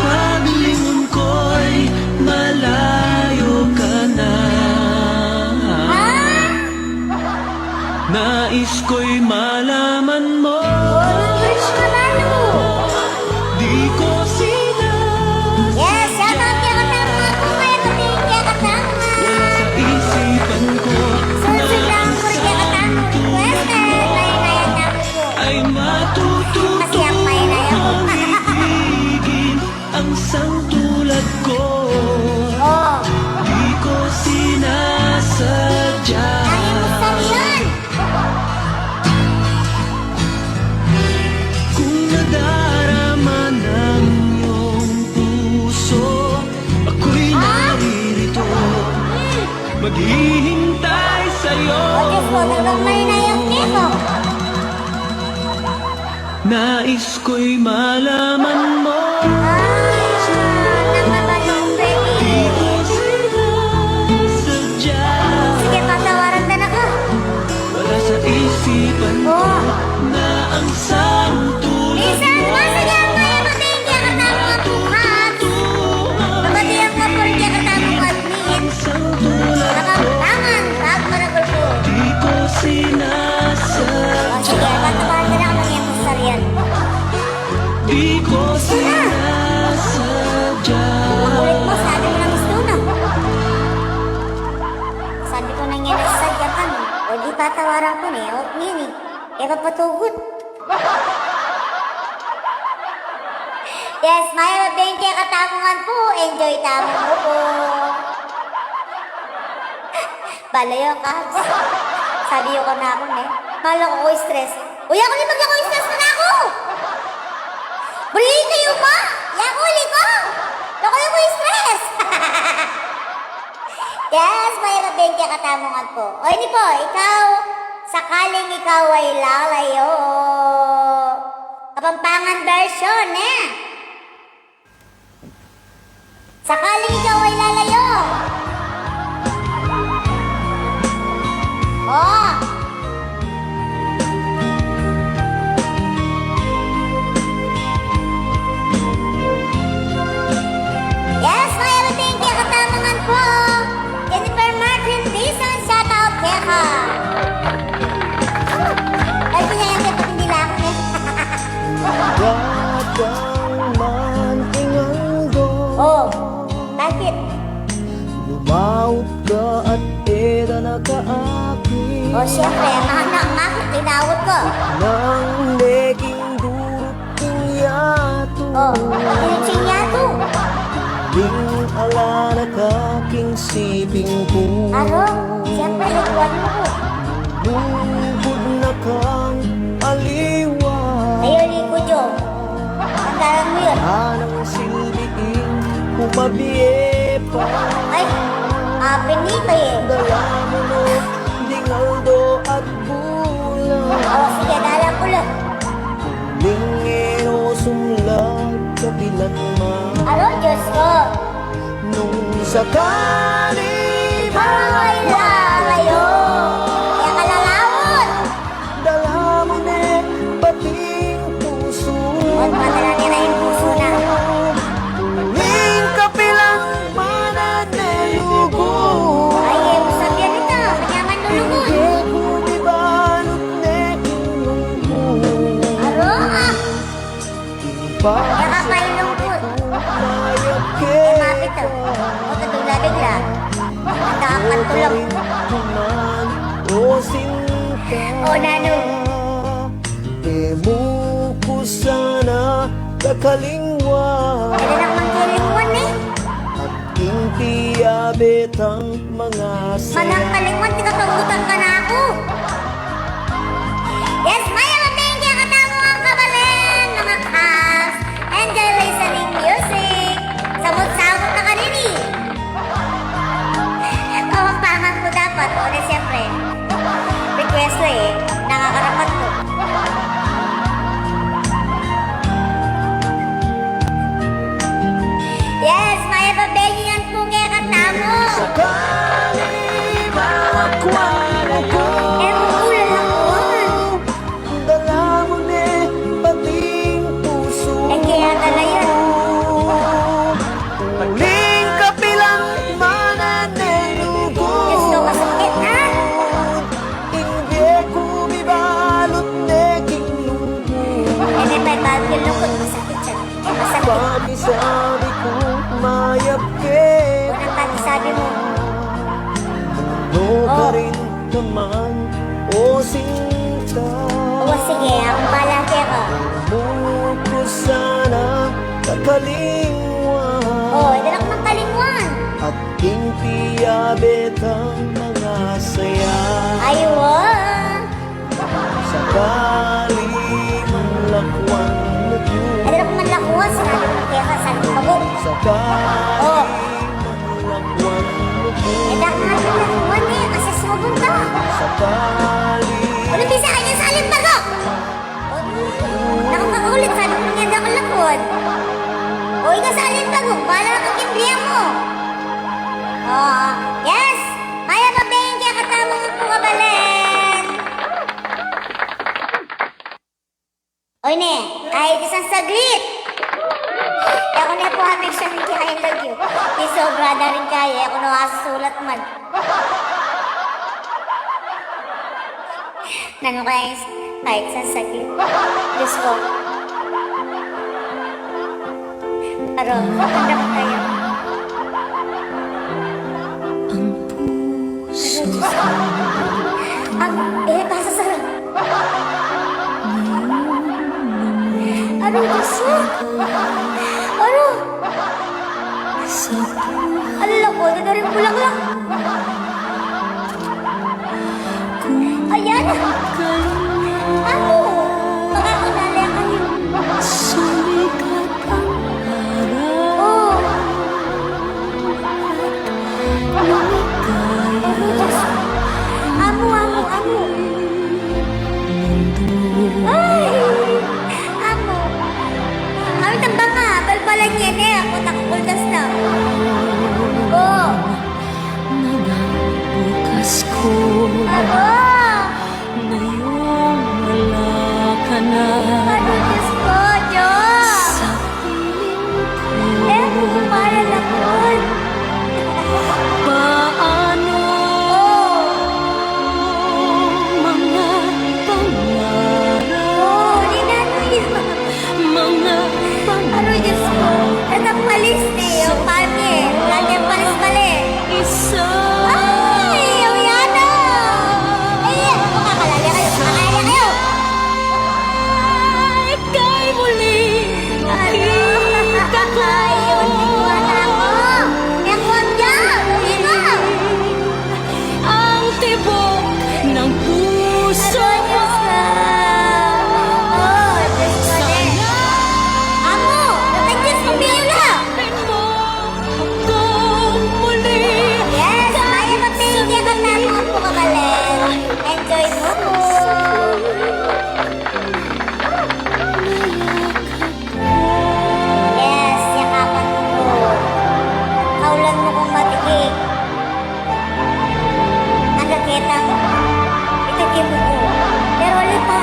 B: Paglingon ko'y malayo ka na. Nais ko'y malaman mo
C: Numbers ka na no.
B: di ko sinasadya.
C: Yes, shout out kaya katama ako. Kaya katingin kaya katama.
B: Wala sa isipan ko
C: Sunod lang ko rin kaya katama. Request eh. Naya-naya tamo ko.
B: ay matututo
C: Kasi ang naya-naya ko.
B: ibigin ang sangtulad ko.
C: Oh.
B: Di ko sinasadya.
C: Ayaw mo sabi yan.
B: Kung nadarama ng iyong puso, ako'y naririto, maghihintay sa'yo.
C: O Diyos ko, talagang naya-naya ko.
B: Nais ko'y malaman mo
C: Namabalong baby.
B: di ko sinasadya.
C: Sige, patawaran na ako.
B: Wala sa isipan ko
C: Oh.
B: na ang sangtulad
C: Minsan, masaya ang kaya matingin kaya katama ko. Nabatiyan ka po rin kaya katama ko at niin.
B: sangtulad
C: Nakatangan, pag managol ko.
B: di ko
C: O
B: sinasadya.
C: sige, patawaran na ako ng iyong sasaryan.
B: Di ko sinasadya.
C: Ulit mo, sabi mo na gusto na. Sabi ko na nga nasadya ka no. O di patawaran ko na eh. O ngini, kaya papatugot. Yes, Maya 20 katamungan po. Enjoy tamo mo po. Balayo, Kabs. Sabi ko na ako, eh. Mala ko stress. Uy, ako ni magla ko stress na ako! Buli kayo ba? Yakuli ko! Lako yung stress! Yes, Maya 20 katamungan po. O ini po, ikaw, sakaling ikaw ay lalayo. Kapampangan version, eh. Sakaling ikaw ay lalayo. Oh. Yes, Maya 20 katamungan po. Jennifer Martin Dizon, shout out kaya ka. Ay, pinayang kaya pag hindi lang ako, eh. Oh, bakit?
B: Lumawot ka at era na kaakit
C: Oh, syempre, anak, tinawad ko.
B: Nang leging duruting yato
C: Oh, pinutsing niya to.
B: Ding ala na kaking siping ko
C: Ano? Syempre, nagkuhan mo ko.
B: Lubod na kang aliwa
C: Ayun, Liko Jo. Tandaan mo yun.
B: Anang silbiing kumabiye pa
C: Ay, pinito eh.
B: Dala mo no, dingaldo at bulang
C: Oh, sige, dala ko lang.
B: Lingero sumlag sa pilatma
C: Ano, Diyos ko?
B: Nung sakali
C: Ay, lalayo. Kaya kalalawot.
B: dala mo na pating puso
C: Huwag madala niya na yung puso na.
B: Ning kapilang mananalugo
C: Ay, mo sabihan nito. Kanyaman lulungon.
B: Hindi ko di balot na ilunggo
C: Aro, ah. Kaya ka pa ilungkot. Eh, mapit to. Huwag ka bigla-bigla. Handa ka pantulog.
B: O sinta
C: O, Nano.
B: Emo ko sana kakalingwa
C: Kaya na naman kilingon eh.
B: At kintiabet ang mga
C: Manang kalingon, tikapangutan ka na ako. Yes, Maya, thank you. Katamo ang kabalen, mga cast. Enjoy listening music.
B: ka man o sinta.
C: O sige, ako pala pero.
B: Mo ko sana kakalingwan
C: Dala ko ng kalingwan.
B: at intiyabet ang mga saya.
C: Aywa.
B: Sakali man lakwan na yun,
C: Dala ko man lakuha, sinabi ko kaya ka, sabi ko mago.
B: sakali
C: Oh.
B: man lakwan na yun,
C: Dala ko nga ng lakuha niya, kasi sumabong ka.
B: sakali
C: Ano bisa kanya sa alimbago? Nakakaulit, sabi ko niya dala ko lakon. O ikaw sa alimbago, bahala ka kimbriya mo. Yes! Maya mabayin kaya katamang po kabalen. Oy ne, kahit isang saglit. Ako na po hamig siya ng kaya I love you. Di sobra na rin kaya, ako nakasulat man. Nano kaya kahit isang saglit. Diyos ko. Aro, maganda ko kayo. Basa sa... Ano, Diyos ko? Ano? Alala ko, na rin bulaklak. Ayan! Ano? Makakunala kayo. Oh! Ano, Diyos? Amo. Ay! Amo. Ang tamba nga, balbalan yan eh. Ako nakakultas na. Oh!
G: Bukas ko
C: Abo!
G: ngayong wala ka na
C: Ano, Diyos ko, Diyos?
G: sa piling ko.
C: Para lakon.
G: Paano
C: Oh!
G: mga pangarap,
C: Oh, di na ano yun.
G: mga
C: Ano, Diyos ko? Tatang palis na yung pami. Lagyan palis pali.
G: isa
C: Ay! Yung yana! Ay! Makakalala kayo. Makakaya kayo.
G: kay muli nakita ko.
C: Ayun, tingnan ako. Nekwan dyan. Tingnan.
G: Ang tibok ng puso
C: Ano,
G: ko.
C: Diyos ko? Oh, Diyos ko din. Amo! Natang Diyos ko biyula.
G: Hanapin mo ako muli.
C: Yes! Maya mapigyan ka na mga pumabalen. Enjoy mo po. Yes, yakapan mo po. Kaulan mo kong matigig. Ang gagitang itigim mo po. Pero wala pa.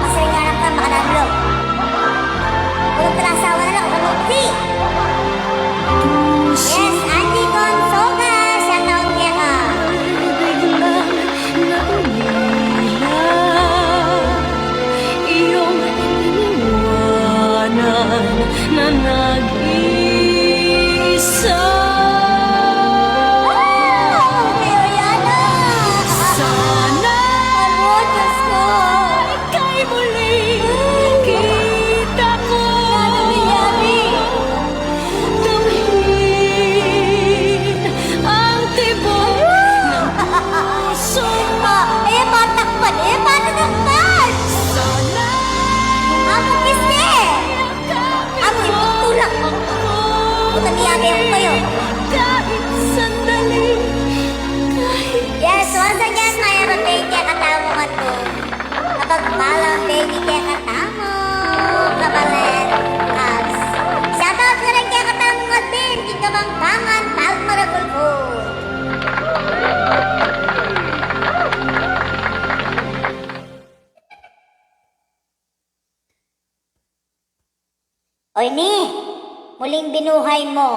C: Kasi nga lang ka makanamlo. Kung tanasawa na lang, kumugti. Yes, Andy Gonzoga. Shout out kaya ka.
G: Biglang naumila iyong iniwanan na nag-isa.
C: Oh, Mayor Yana.
G: Sana
C: Ano, Diyos ko.
G: kay muli kita ko. Damhin ang tibok ng puso mo.
C: Patakpan. Patakpan.
G: Sana
C: Amo, kiste. Amo, ipagtulak. Utang-iyabi ako kayo.
G: kahit sandali, kahit
C: Yes, once again, Maya Mapig, kaya katamo ka to. Kapag malang baby, kaya katamo. Kabalet. Shout out na rin kaya katamo ka din. Dito bang pangan, palmaragol ko. Oy ni, muling binuhay mo.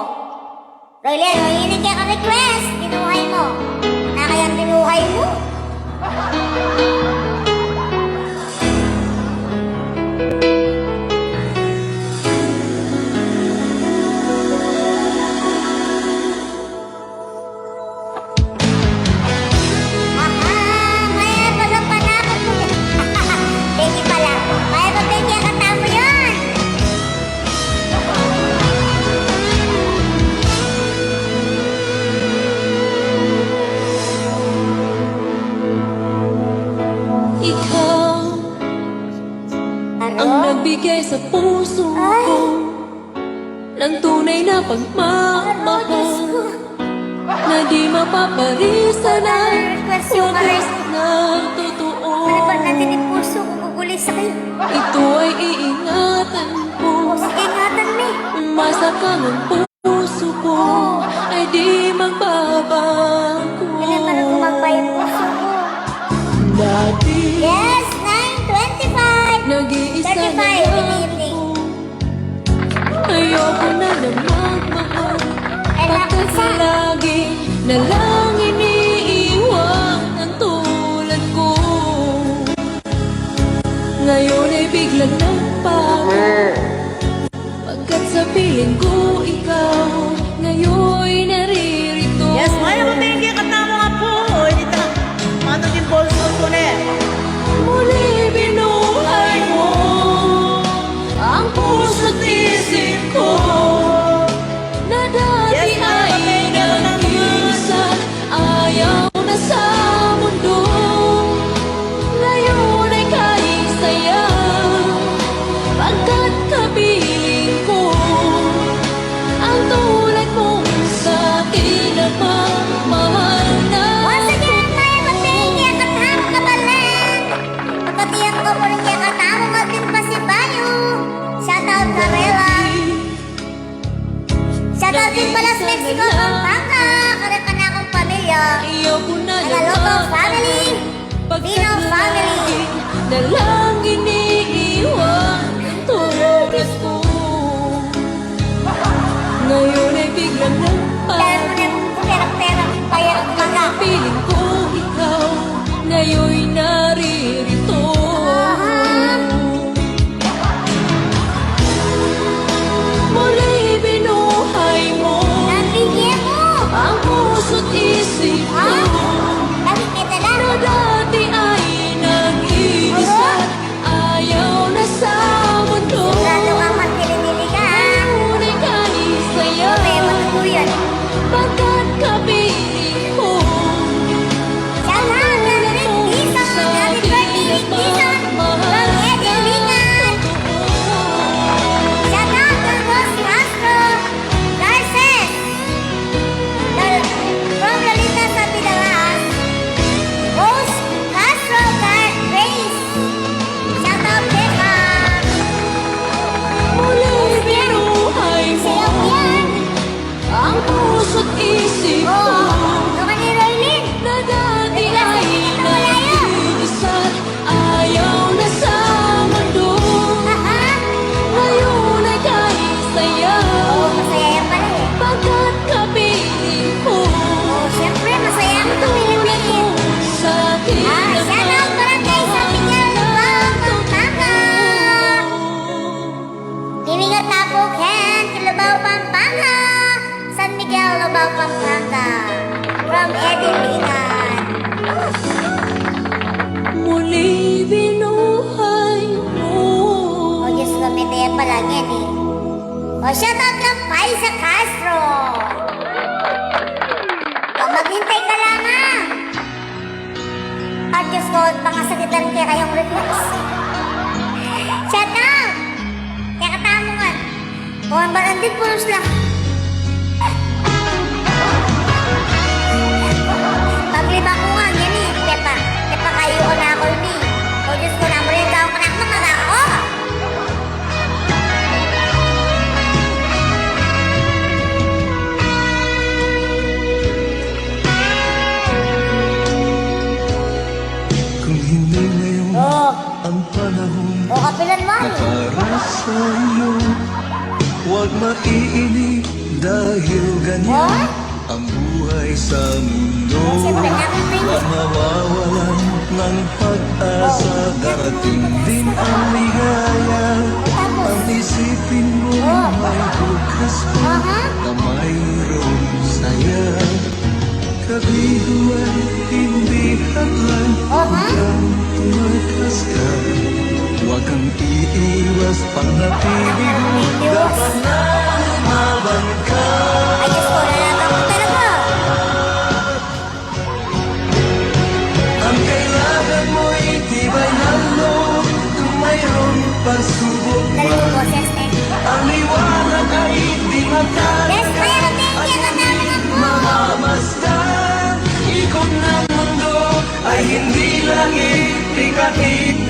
C: Royler, yun kaya ka-request. Binuhay mo. Na kayang binuhay mo? Mahal
G: ang nagbigay sa puso ko ng tunay na pagmamahal na di mapaparisan ng wagas na totoo.
C: Maliban natin yung puso ko, gugulis sa kayo.
G: Ito ay iingatan ko.
C: Sige, ingatan mo.
G: Masakang ang puso ko ay di magbabago.
C: Kailan pa nang gumagba yung puso ko?
G: Dati
C: Yes, 9:25.
G: nag-iisa
C: 35
G: na
C: in the
G: lang
C: evening.
G: ako. Ayoko na magmahal pagkat sa lagi na lang iniiwan ang tulad ko. Ngayon ay biglang nagbago pagkat sa piling ko ikaw ngayon naririto.
A: Yes, maya mo tingin ka tamo nga po. Hindi ta. Mato din bolso ko na.
G: Muli binuhay mo ang puso't isip ko na dati
A: Yes, ma'am.
G: ay nag-iisang ayaw na sa mundo. Ngayon ay kahit saya pagkat kapiling ko ang tulad mong sa'kin na mamahal na.
C: Once again, maya mo tingin ka tamo ka balan. Pagkatiyak ko po rin kaya katamo ka din pa si Bayo. Shout out Carela. Shout out din pala sa Mexico, Pampanga. Kare pa na akong pamilya.
G: Ayoko na
C: Tagalog family. Pino family.
G: na lang iniiwan ang tulad ko. Ngayon ay biglang
C: Dahil mo
G: nagbago.
C: na pera-pera, bayar ang mga.
G: Piling ko ikaw ngayon'y naririto. Muli binuhay mo
C: Nabigyan mo.
G: ang puso't isip ko
C: Bakit kita lang?
G: na dati ay nag-iisa ayaw na sa mundo.
C: Sigurado kang magdili-dili ka, ha?
G: Ngayon ay kahit saya
C: May matuluyan.
G: pagkat kapiling ko
C: Shout out kay Rick Dizon. Happy birthday, Rick Dizon. From Eddie Lingan. Shout out kay Ross Castro Garces. From Lolita sa Pidalas. Rose Castro Grace. Shout out Becca.
G: muli binuhay mo
C: Sayaw yan.
G: ang puso't isip ko
C: Oh, ito ka ni Roylin.
G: na dati ay
C: Malayo.
G: nag-iisa ayaw na sa mundo.
C: Aha.
G: Ngayon ay kahit saya
C: Oh, masaya yan pala eh.
G: pagkat kapiling ko
C: Oh, syempre, masaya ang
G: tulad
C: tumili-wili.
G: mo sa'kin na
C: Shout out barangay San Miguel, Lubao, Pampanga. Kimingat na po, Ken, Lubao, Pampanga. San Miguel, Lubao, Pampanga. From Eddie Lingan.
G: muli binuhay mo.
C: Oh, Diyos ko, may taya pa lang yan eh. Oh, shout out kang Paisa Castro. Oh, maghintay ka lang ha. Oh, Diyos ko, pangasagitan kaya kayong request. Shout out. Kaya katamungan. Oh, ang barandit pulos lang. Paglima ko nga, yan eh. Tepa kayo ko na ako ni. Oh, Diyos ko, namurin ka ako na mga ako.
B: Kung hindi ngayon
C: Oh,
B: ang panahon
C: oh, kapilan mo.
B: para sa'yo, huwag maiinip dahil ganyan
C: What?
B: ang buhay sa mundo.
C: Siyempre, nakapin.
B: Huwag mawawalan ng pag-asa, darating din ang ligaya. Ang isipin mo may bukas pa
C: Aha.
B: na mayroong saya. Kabiguan, hindi hadlang
C: Aha.
B: hanggang tumakas ka. Huwag kang iiwas, panatili mo, dapat na lumaban ka.
C: Ay, Diyos ko, lalaban mo talaga.
B: Ang kailangan mo'y tibay ng loob, kung mayroon pang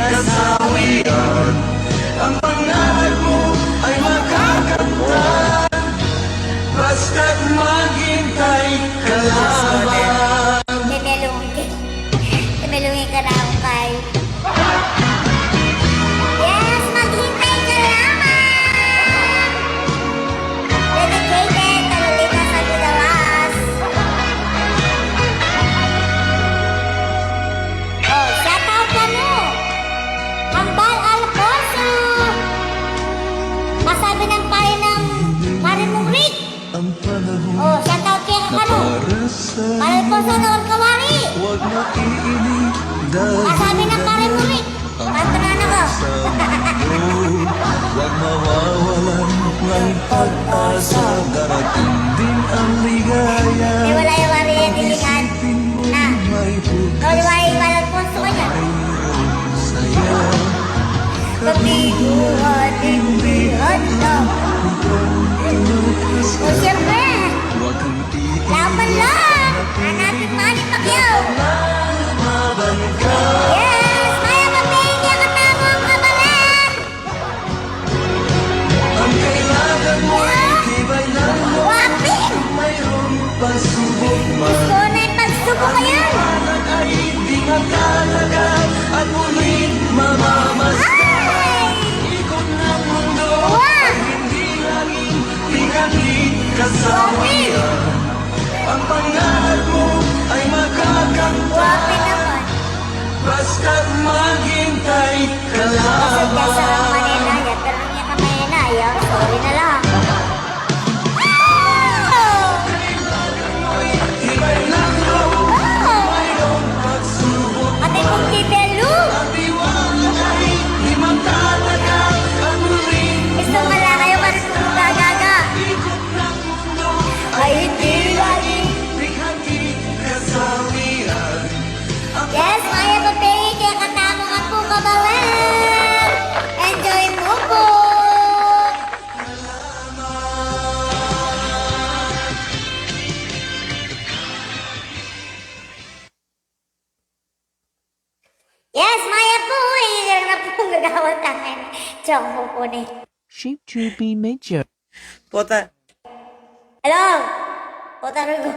B: kasawian. Ang pangarap mo ay makakamtan, basta't maghintay ka lamang.
C: Temelungi ka na ako kay. Yes, maghintay ka lamang. Dedicated, Carolina Sagudalas. Oh, shout out ka mo. Kambal Alfonso. Masabi ng pare ng pare mong Rick.
B: Ang panahon
C: Oh, shout out kaya ka mo.
B: para sa
C: Pare Alfonso ng Kawari.
B: huwag makiinig dahil
C: Masabi ng pare mo Rick. Pantanan ako.
B: huwag mawawalan ng pag-asa. Darating din ang ligaya.
C: Eh, wala yung wari yung diligan. Na,
B: May
C: kawali wari yung Alfonso ko niya.
B: saya.
C: Kabiguan, hindi handa. O siyempre,
B: Huwag kang titigil.
C: laban lang. Hanapin Manny Pacquiao.
B: Laban ka.
C: Yes, kaya mabigyan ka tamo ang kabalan.
B: Ang kailangan mo ay tibay ng loob.
C: Wapin!
B: Mayroong pagsubok man.
C: Gusto na yung pagsubok ko yan.
B: Pangalan ay di magkalaga at muling mamamasdan.
C: Ay!
B: Ikot ng mundo
C: Wow!
B: ay hindi laging tinanging kasawian. Ang pangarap mo ay makakamtan,
C: Wapin naman.
B: basta't maghintay ka
C: Sadya
B: lamang.
C: sa lang Manila, ya. Pero niya ka Manila, ya. Sorry na lang. Oh!
B: Tibay ng loob,
C: Oh!
B: mayroong pagsubok.
C: Ate kong Tibelu.
B: Ang tiwala ay di magtataga at muling
C: Gusto mo lang kayo marunong gagaga.
B: ikot ng mundo
C: Ay, hindi lagi.
B: bighangi kasawian.
C: Yes, kaya ko pay, kaya katamo ka po kabalan. Enjoy mo po. Yes, Maya po. Hindi na po gagawin tangan. Chong po po ni.
I: Shape to B major.
A: Puta.
C: Hello? Puta Rugo.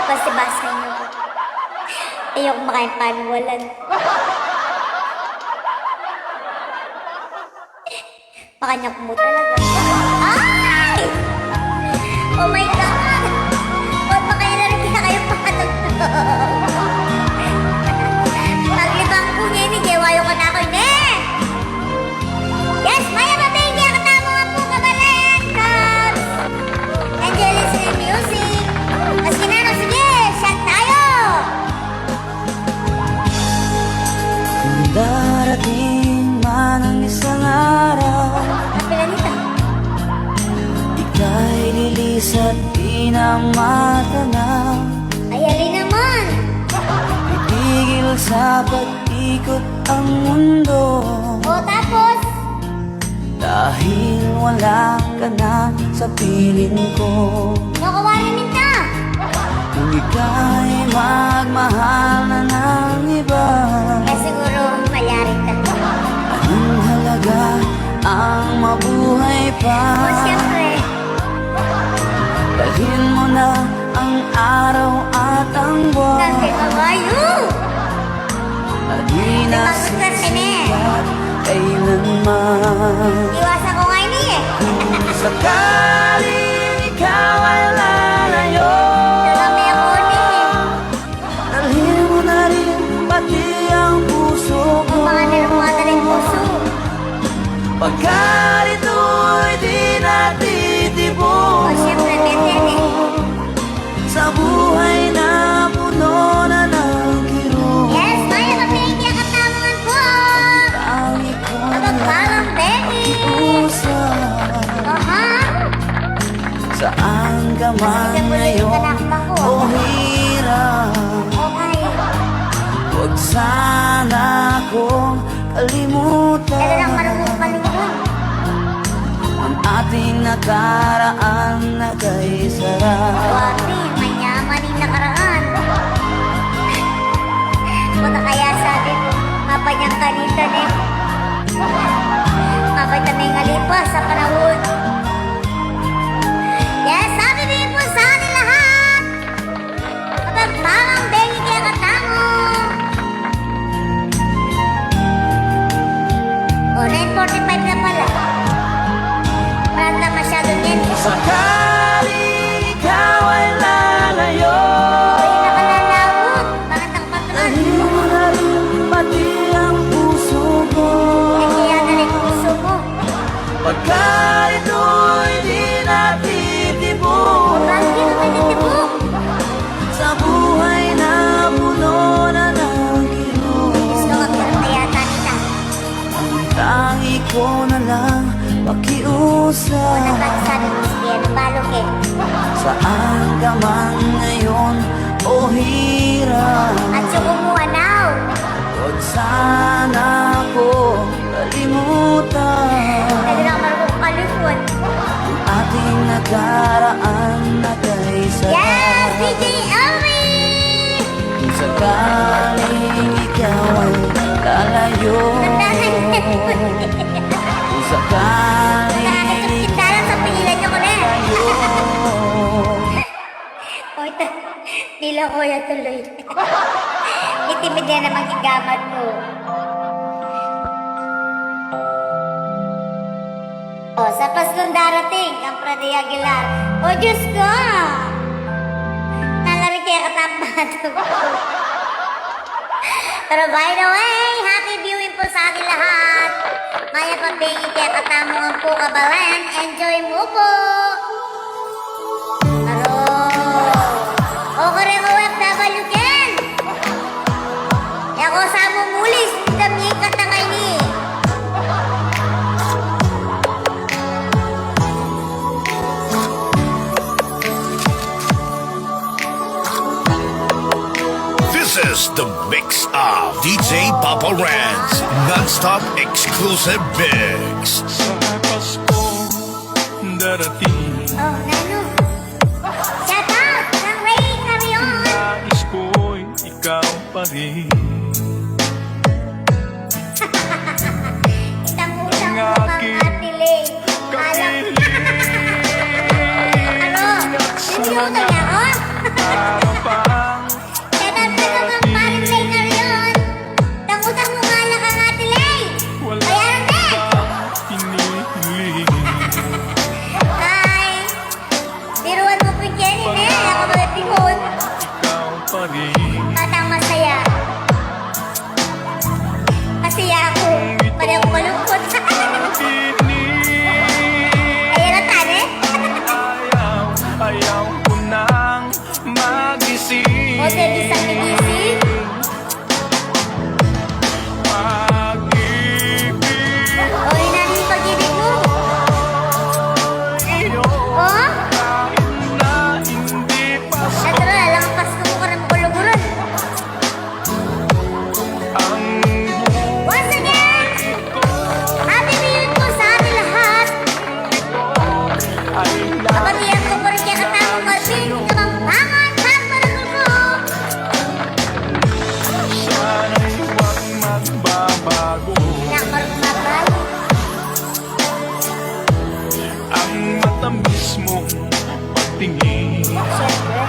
C: Basta-basta niyo po. Ayoko makain paniwalan. Makanyak mo talaga. Ay! Oh my God! Huwag pa kayo narin kaya kayo pakatagpag. Paglibang po niya ini, jewayo ka na ako ini. Yes, Maya Mabay, kaya katamo nga po kabalen, Cubs! Enjoy listening music. Maski na, no, sige, shot tayo!
G: Kung darating man ang isang araw,
C: Kapila nito.
G: ika'y lilis at di na matanaw.
C: Ay, alin naman.
G: Itigil sa pag-ikot ang mundo,
C: O, tapos,
G: dahil wala ka na sa piling ko.
C: nakawari minta.
G: Kung ika'y magmahal na ng iba,
C: Eh, siguro, mayari ka.
G: anong halaga ang mabuhay pa?
C: O, siyempre,
G: Dalhin mo na ang araw at ang buwan,
C: kasi kawayo.
G: at di na
C: Tapos kasi ni.
G: sisikat kailanman.
C: Iwasan ko nga ini eh.
G: Kung sakaling ikaw ay lalayo,
C: Nagami ako ni.
G: dalhin mo na rin pati ang puso ko.
C: Ang mga nilumadaling puso.
G: Pagkat ito'y di
C: O,
G: natitibok
C: siyempre, beten eh.
G: sa buhay na puno na ng kirot.
C: Yes, Maya Mabay, kaya katamongan po.
G: Ang ikaw na
C: Kapagpalang baby.
G: usap.
C: Aha.
G: Saan ka man ngayon o hirap,
C: Okay.
G: huwag sana akong kalimutan.
C: Dala lang marunong kalungan.
G: Ang ating nakaraan na kay sarap.
C: Wapi, mayaman yung nakaraan. Punta kaya sabi ko, Mapanyang kanita ni. Mapanyang may ngalipas sa panahon. Yes, sabi din po sa ating lahat. Kapagmamang bengi kaya katamo. O, 9:45 na pala. Parang na masyado yan.
G: Sakaling ikaw ay lalayo,
C: Uy, nakalalawot. Bakit ang patron?
G: mo na rin pati ang puso ko.
C: Eh, kaya na rin puso mo.
G: Pagkat ito'y di natitibok
C: Bakit di naman nagtibok?
G: sa buhay na puno na ng ginoo.
C: Gusto ka pero yata nila.
G: Tangi ko na lang pakiusap.
C: Nagsasabi mo si Piano Balog eh.
G: Saan ka man ngayon o hirap,
C: At yung umuanaw.
G: huwag sana ko kalimutan
C: Pwede lang marunong kalipon.
G: ang ating nakaraan na kaysa
C: Yes, DJ Elmi!
G: sakaling ikaw ay lalayo. Kung sakaling
C: Nakakasukita lang sa pigilan niyo ko na. O ito, nila ko yan tuloy. Itimid na naman gigamad mo. O, sa Paskong darating, ang Prade Aguilar. O, Diyos ko! Nalamig kaya katapat. Pero by the way, happy viewing po sa ating lahat. Maya pagbengi kaya katamuhan po kabalan. Enjoy mo po! Pero, okay rin OFW Ken! Ako sa mo mulis, dami katangay ni.
J: This is the mix of DJ Papa Rans, non-stop exclusive mix.
B: Sa Pasko darating,
C: Oh, Nano. Shout out ng Ray Carrion.
B: nais ko'y ikaw pa rin.
C: Itang-utang mo kang atiling. Alam. Ano? Nilimutan niya ako?
B: Para pang
C: Tetan-tetan ng paring Ray Carrion. Itang-utang mo nga lang kang atiling.
B: wala
C: Bayaran din.
B: hinihiling.
C: Ay, biruan mo po Jenny eh. Ako ba pingon?
B: Ikaw pa rin.
C: Batang masaya. Masaya ako. Pwede ako malungkot. Ayan ang tane.
B: Ayaw ko nang magising.
C: O, Debbie sa kigising.
B: Pag-ibig
C: O, inanin yung pag-ibig mo.
B: iyo,
C: O,
B: kahit na hindi Pasko
C: natural lang ang Pasko mo ka ng kuluguran.
B: ang
C: Once again, happy viewing po sa ating lahat.
B: ay
C: Kapatiyan ko po rin kaya katamong kalbing. Kamang pangat, hapon ko.
B: sana'y huwag magbabago.
C: Nakarong mabalo.
B: Ang matamis mong pagtingin,
C: Siyempre.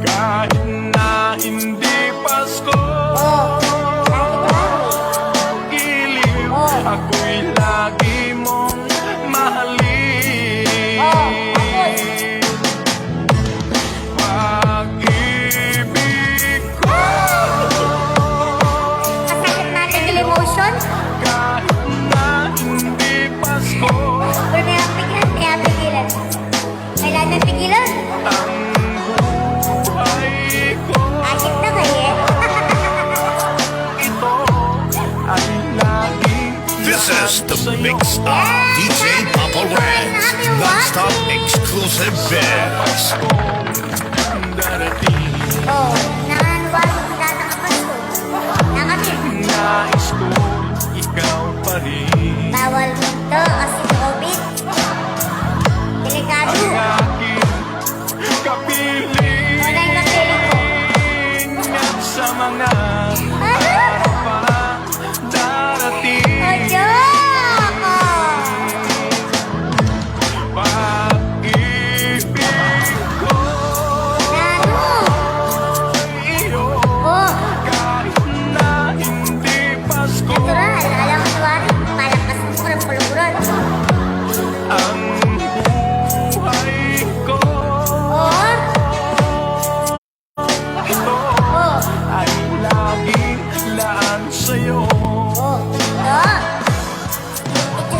B: kahit na hindi Pasko. Giliw, ako'y lagi mong mahalin. Pag-ibig ko,
C: Kasakit natin yung emotion.
B: kahit na hindi Pasko.
C: Pero may pigilan, kaya pigilan. Kailan na pigilan?
B: Ang buhay ko,
C: Kahit na kayo.
B: ito ay laging
J: This is the mix of DJ Papa Rans, non-stop exclusive mix.
B: darating.
C: Oh, nanganuwalo ko data ka Pasko. Na kami.
B: Nais ko ikaw pa rin.
C: Bawal mundo kasi COVID. Delikado.
B: Ang aking kapiling
C: Wala yung kapiling ko.
B: at sa mga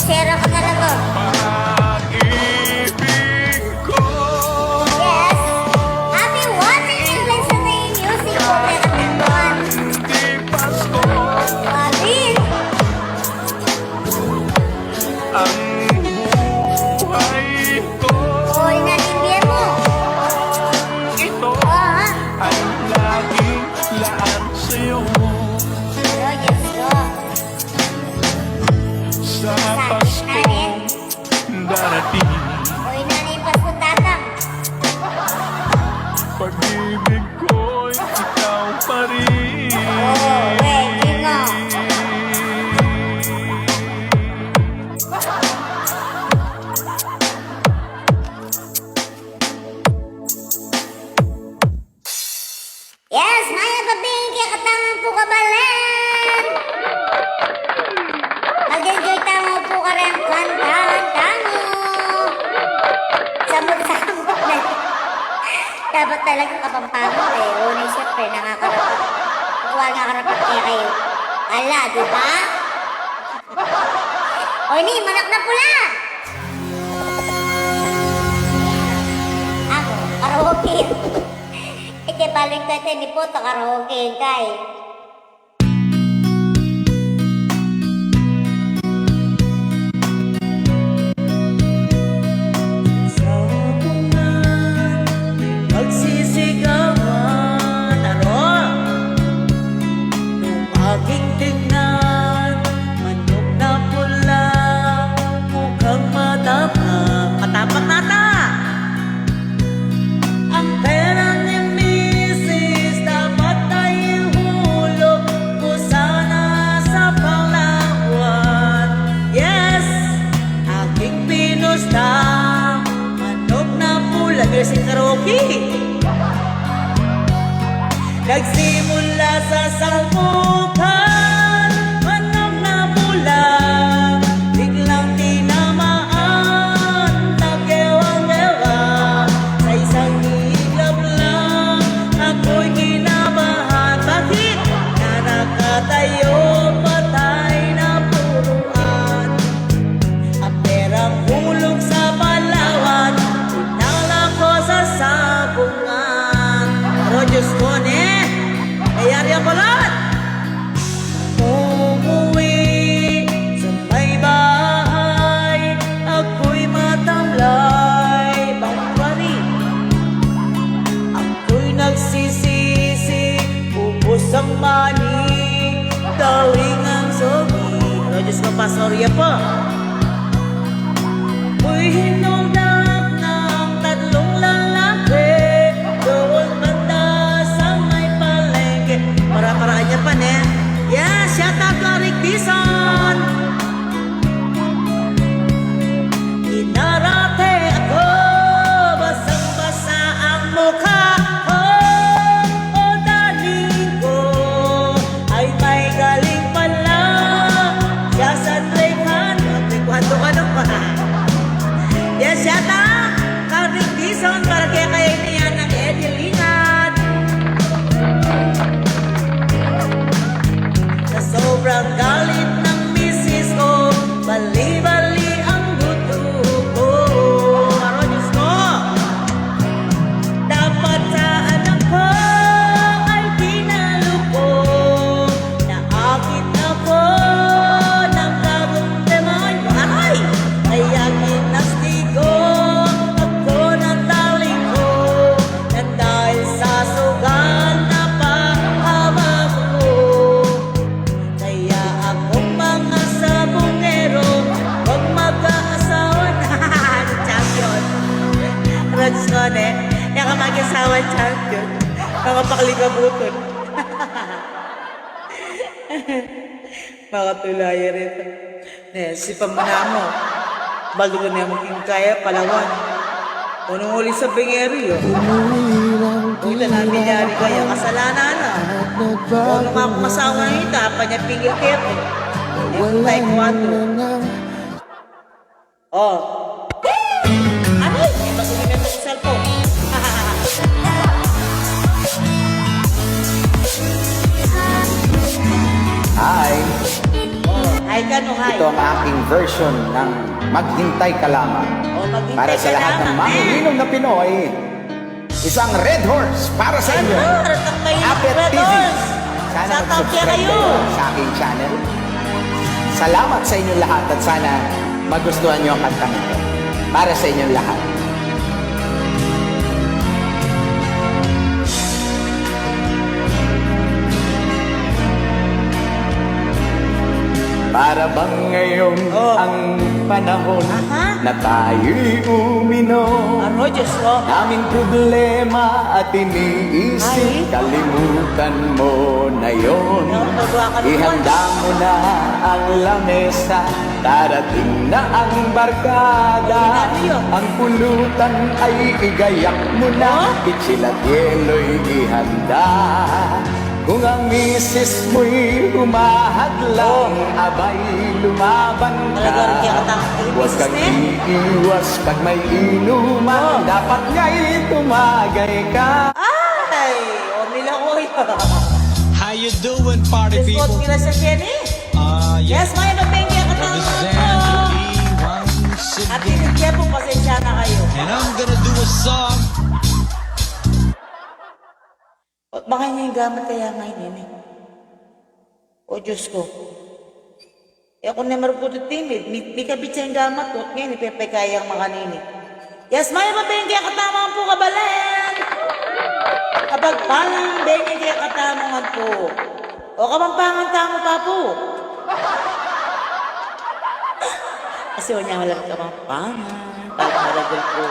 C: Musera ka na lang, oh. Yes. Happy watching and listening. Music po meron naman. Marin. Oy, natindihan mo. Oo, ha? Pero, Diyos ko. Oy, nanay, Pasko tatang.
B: Pag-ibig ko'y ikaw pa rin.
C: Oh, wait, Gingo. Yes, maya babing kaya katangan po kabalen. Mag-enjoy tango po ka rin kantahan tango. Samot-samot na. Dapat talaga kapampangot eh. Una siyempre nakakarapat. Kukuha nga karapat kaya kayo. Ala, di ba? O ni, manak na pula. Ako, karaoke. Ike balik ko ito ni Poto karaoke kay.
A: Sa bungan, magsisigawan, ano? Nung aking tingnan, manok na pula, mukhang matapang. Matapang nata! Ang pera ni Mrs. dapat ay hulog ko sana sa Palawan. Yes, aking pinusta, manok na pula. Kasi karaoke. Nagsimula sa sambukan, manok na pula. Biglang tinamaan, nagewang-ewa. Sa isang iglap lang, ako'y kinabahan. Bakit? Na nakatayo, patay na puruan. Ang perang hulog sa Palawan, tinala ko sa sabungan. Pero Diyos ko, ne, nayari ako lahat. Umuwi sa may bahay, ako'y matamlay. Bangwari, ako'y nagsisisi, ubos ang mani, daling ang sogi. Pero Diyos ko, pasorya po. Uy, hinundak ng tatlong lalaki, doon banda sa may palengke. Para-paraan niya pa, ne? Yes, shout out to Rick Dizon! Inarate ako, basang-basa ang mukha ko. O daling ko, ay may galing pala. Siya sa Trekan, Trekan ka nung pa. Yes, shout out kay Rick Dizon para kaya niya ng Edilingan. Sa sobrang galit ng misis ko, bali-bali ang gusto ko. Pero Diyos ko, dapat sa anak ko ay pinalo ko. Naakit ako ng gagong demonyo. Aray! Kaya kinastigo ako ng taling ko. Na dahil sa sugal na pahawak ko. Kaya akong mga sabungero, huwag mag-aasawa na. Champion. Rods ko, ne? Kaya ka mag-asawa, champion. Mga paklikabuton. Mga tulaya rito. Ne, sipa mo na mo. Bago ko na maging kaya, Palawan. Unong uli sa Bengeri, oh. Kung ito na binyari kaya, kasalanan na. Huwag naman akong masawa ng ita, pa niya pingil kepe. Hindi ko tayo kuwato. Oh. Ano? May masulimento sa cellphone.
H: Hi!
A: Oh, hi Ay, kanuhay.
K: Ito ang aking version ng Maghintay Ka Lamang.
A: O, maghintay
K: Para sa
A: ka
K: lahat ng
A: lamang,
K: manginginom na Pinoy, isang Red Horse para sa inyo. Apet TV. Sana
A: Shout out kaya
K: mag-subscribe
A: kayo.
K: kayo sa aking channel. Salamat sa inyong lahat at sana magustuhan nyo ang kantang ito. Para sa inyong lahat. Para bang ngayon ang panahon na tayo'y uminom.
A: Ano, Diyos ko?
K: Daming problema at iniisip, kalimutan mo na yon. Ihanda mo na ang lamesa, darating na ang barkada. Ang pulutan ay igayak mo na, pitsil at yelo'y ihanda. Kung ang misis mo'y humahadlang, abay lumaban ka. Huwag kang iiwas pag may inuman, dapat nga'y tumagay ka.
A: Ay, o milangoy.
B: How you doing, party
A: Diyos ko, kila sa Jenny. Yes, may mabengya ka na At tinigyan po, pasensya na kayo.
B: And I'm gonna do a song.
A: Baka niya yung gamit kaya ngayon eh. O Diyos ko. Eh ako naman po ito timid. May kabit siya yung gamit ko. At ngayon, ipepekaya ang mga nini. Yes, may mabengya katamaan po kabalan. Kapag palang bengya katamaan po. O kapampangan tamo pa po. Kasi o niya walang kapampangan. Pag maragol po.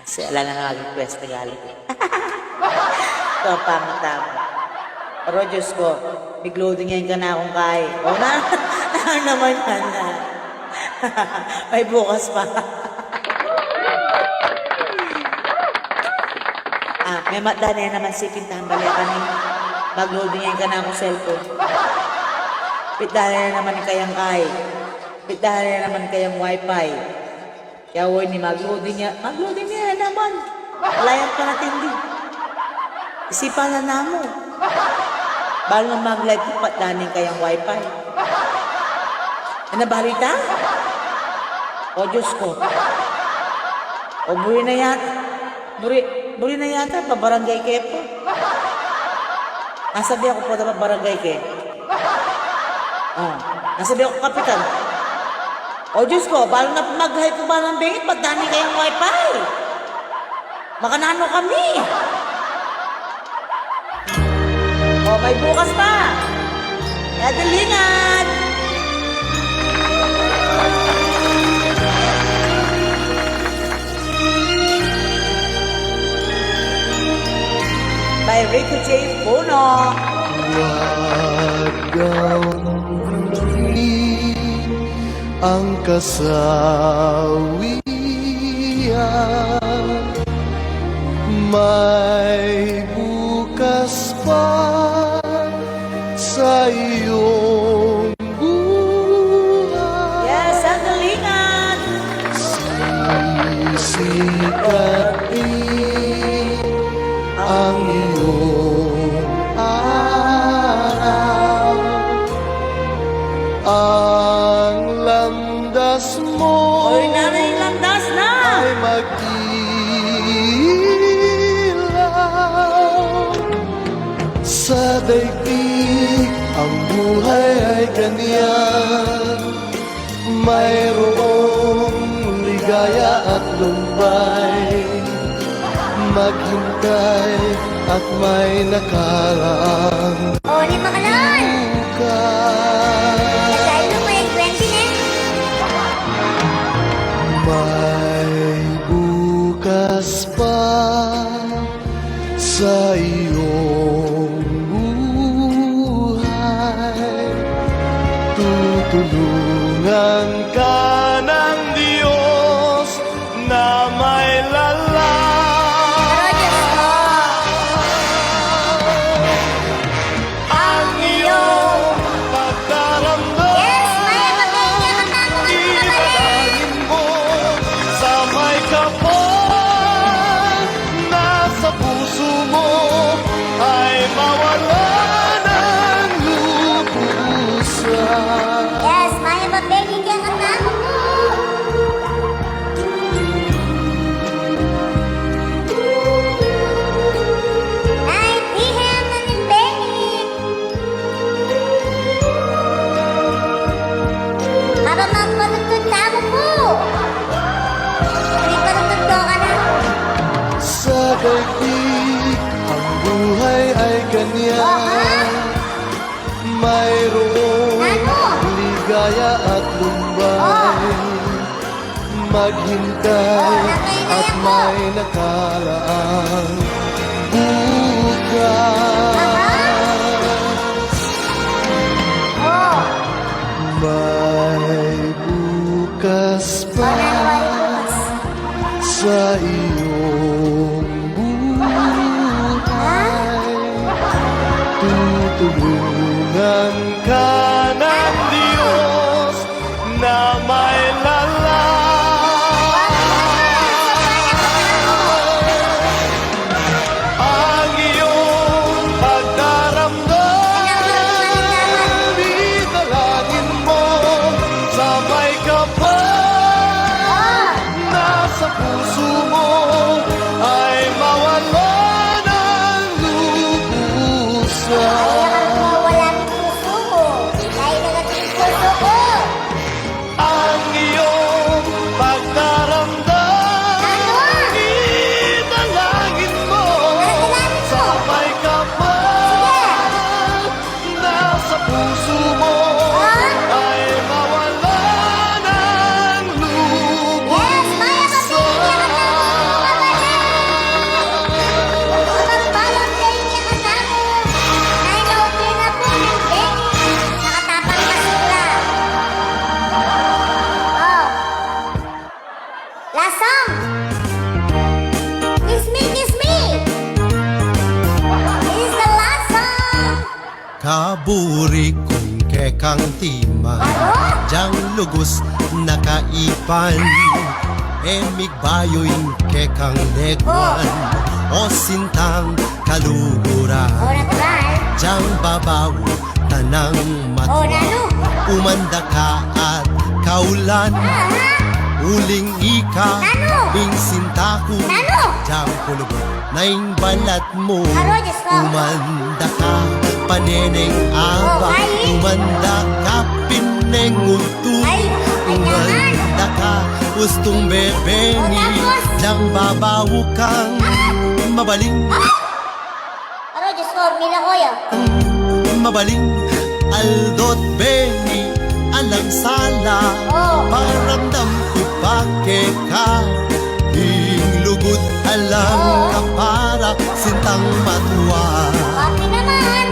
A: Kasi alam na naging pwesta galing. Ito ang pangatama. Pero Diyos ko, big loading yan ka na akong kaya. O na? Ano naman yan na? May bukas pa. May matda na yan naman si Pintambali ka na mag-loading yan ka na akong cellphone. Pitdahan na naman kayang kaya. Pitdahan na naman kayang wifi. Kaya huwag ni mag-loading niya naman. Layan pa natin din. Isipan na namo. Balo na mag-live ko, patdanin kayang wifi. Ano balita? O Diyos ko. O buri na yata. Buri na yata, pabarangay kayo po. Nasabi ako po na pabarangay kayo. Nasabi ako kapitan. O Diyos ko, balo na mag-hype ko ba ng bingit, pagdani kayong wifi. Makanano kami. O, may bukas pa. Kaya dalingan. By Rico J. Puno.
B: Ang kasawian, may bukas pa sa iyong buhay.
A: Yes, ang galingan.
B: Sisikatin ang iyong araw. Ang landas mo
A: Oy, nanay, landas na.
B: ay mag-ilaw. Sa daigdig ang buhay ay ganyan, mayroong ligaya at lumbay. Maghintay at may nakaraan.
C: O, ni Makalon. Nagkain mo may 20 na.
B: May bukas pa sa iyong buhay. Tutulungan ka ng Diyos na may ang iyong pagdaramdam.
C: Yes, may mabengya ka na akong
B: Ipanalangin mo sa may kapal na sa puso mo ay mawala. ganyan. Mayroong ligaya at lumbay, maghintay at may nakaraang bukas. May bukas pa sa iyong buhay. Tutulungan ka ng Diyos na may lalay. Ang iyong pagdaramdam, italangin mo sa may kapal. Nasa puso mo ay mawala ng lubusan.
C: Wala ng puso mo. Dahil nagating puso ko.
B: Ang iyong pagdaramdam, italangin mo sa may kapal. Nasa puso mo ay mawala ng
C: Yes, Maya Kapitya ka Magbalang sa inyo ka tamo. Dahil na-open na po ng Benny. Nakatapang masula. Oh. Last song. Kiss me, kiss me. This is the last song.
B: Kaburi kong kekang timan, jang lugos nakaipan, emig bayo'y kekang legwan, o sintang kaluguran,
C: Oh, natural.
B: jang babaw tanang
C: Oh,
B: matuwa,
C: nano.
B: umanda ka at kaulan, uling ika,
C: Nano?
B: ing sintaku,
C: Nano?
B: jang kulugot na ing balat mo,
C: Aro, Diyos ko.
B: umanda ka paneneng aba,
C: Oh, ay.
B: umanda ka pineng untu,
C: Ay,
B: umanda ka gustong bebengi,
C: Oh, tapos?
B: jang babaw kang mabaling,
C: Aro, Diyos ko, mila ko yun.
B: mabaling, aldot bengi, alang sala,
C: Oh.
B: paramdam ko pake ka, ing lugod alang ka para sintang matuwa.
C: Papi naman.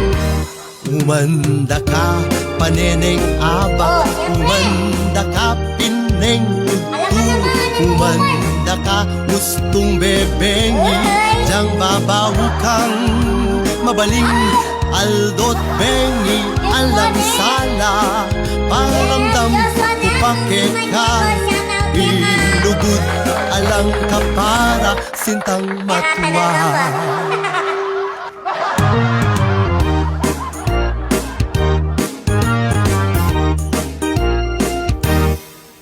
B: Umanda ka, paneneng aba,
C: Oh, siyempre.
B: umanda ka, pineng
C: Alam mo naman, ano
B: umanda ka, gustong bebengi,
C: Ay.
B: jang babaw kang mabaling, aldot bengi, alang sala, paramdam ko pake ka, ilugod alang ka para sintang matuwa.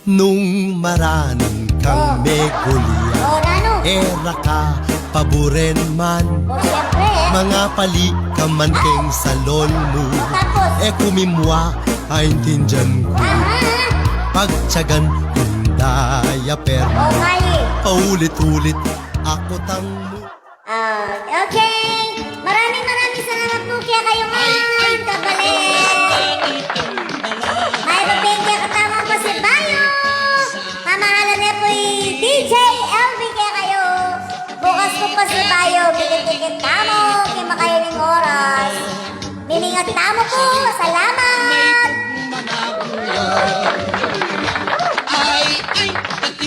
B: Nung maraning kang megulya,
C: Oh, nano.
B: era ka paboren man,
C: Oh, siyempre.
B: mga pali ka man keng salon mo,
C: Tapos?
B: kumimwa ay tinjan ko, pagtsagan daya
C: Oh,
B: perma,
C: kayo.
B: paulit-ulit ako tang mo.
C: Okay.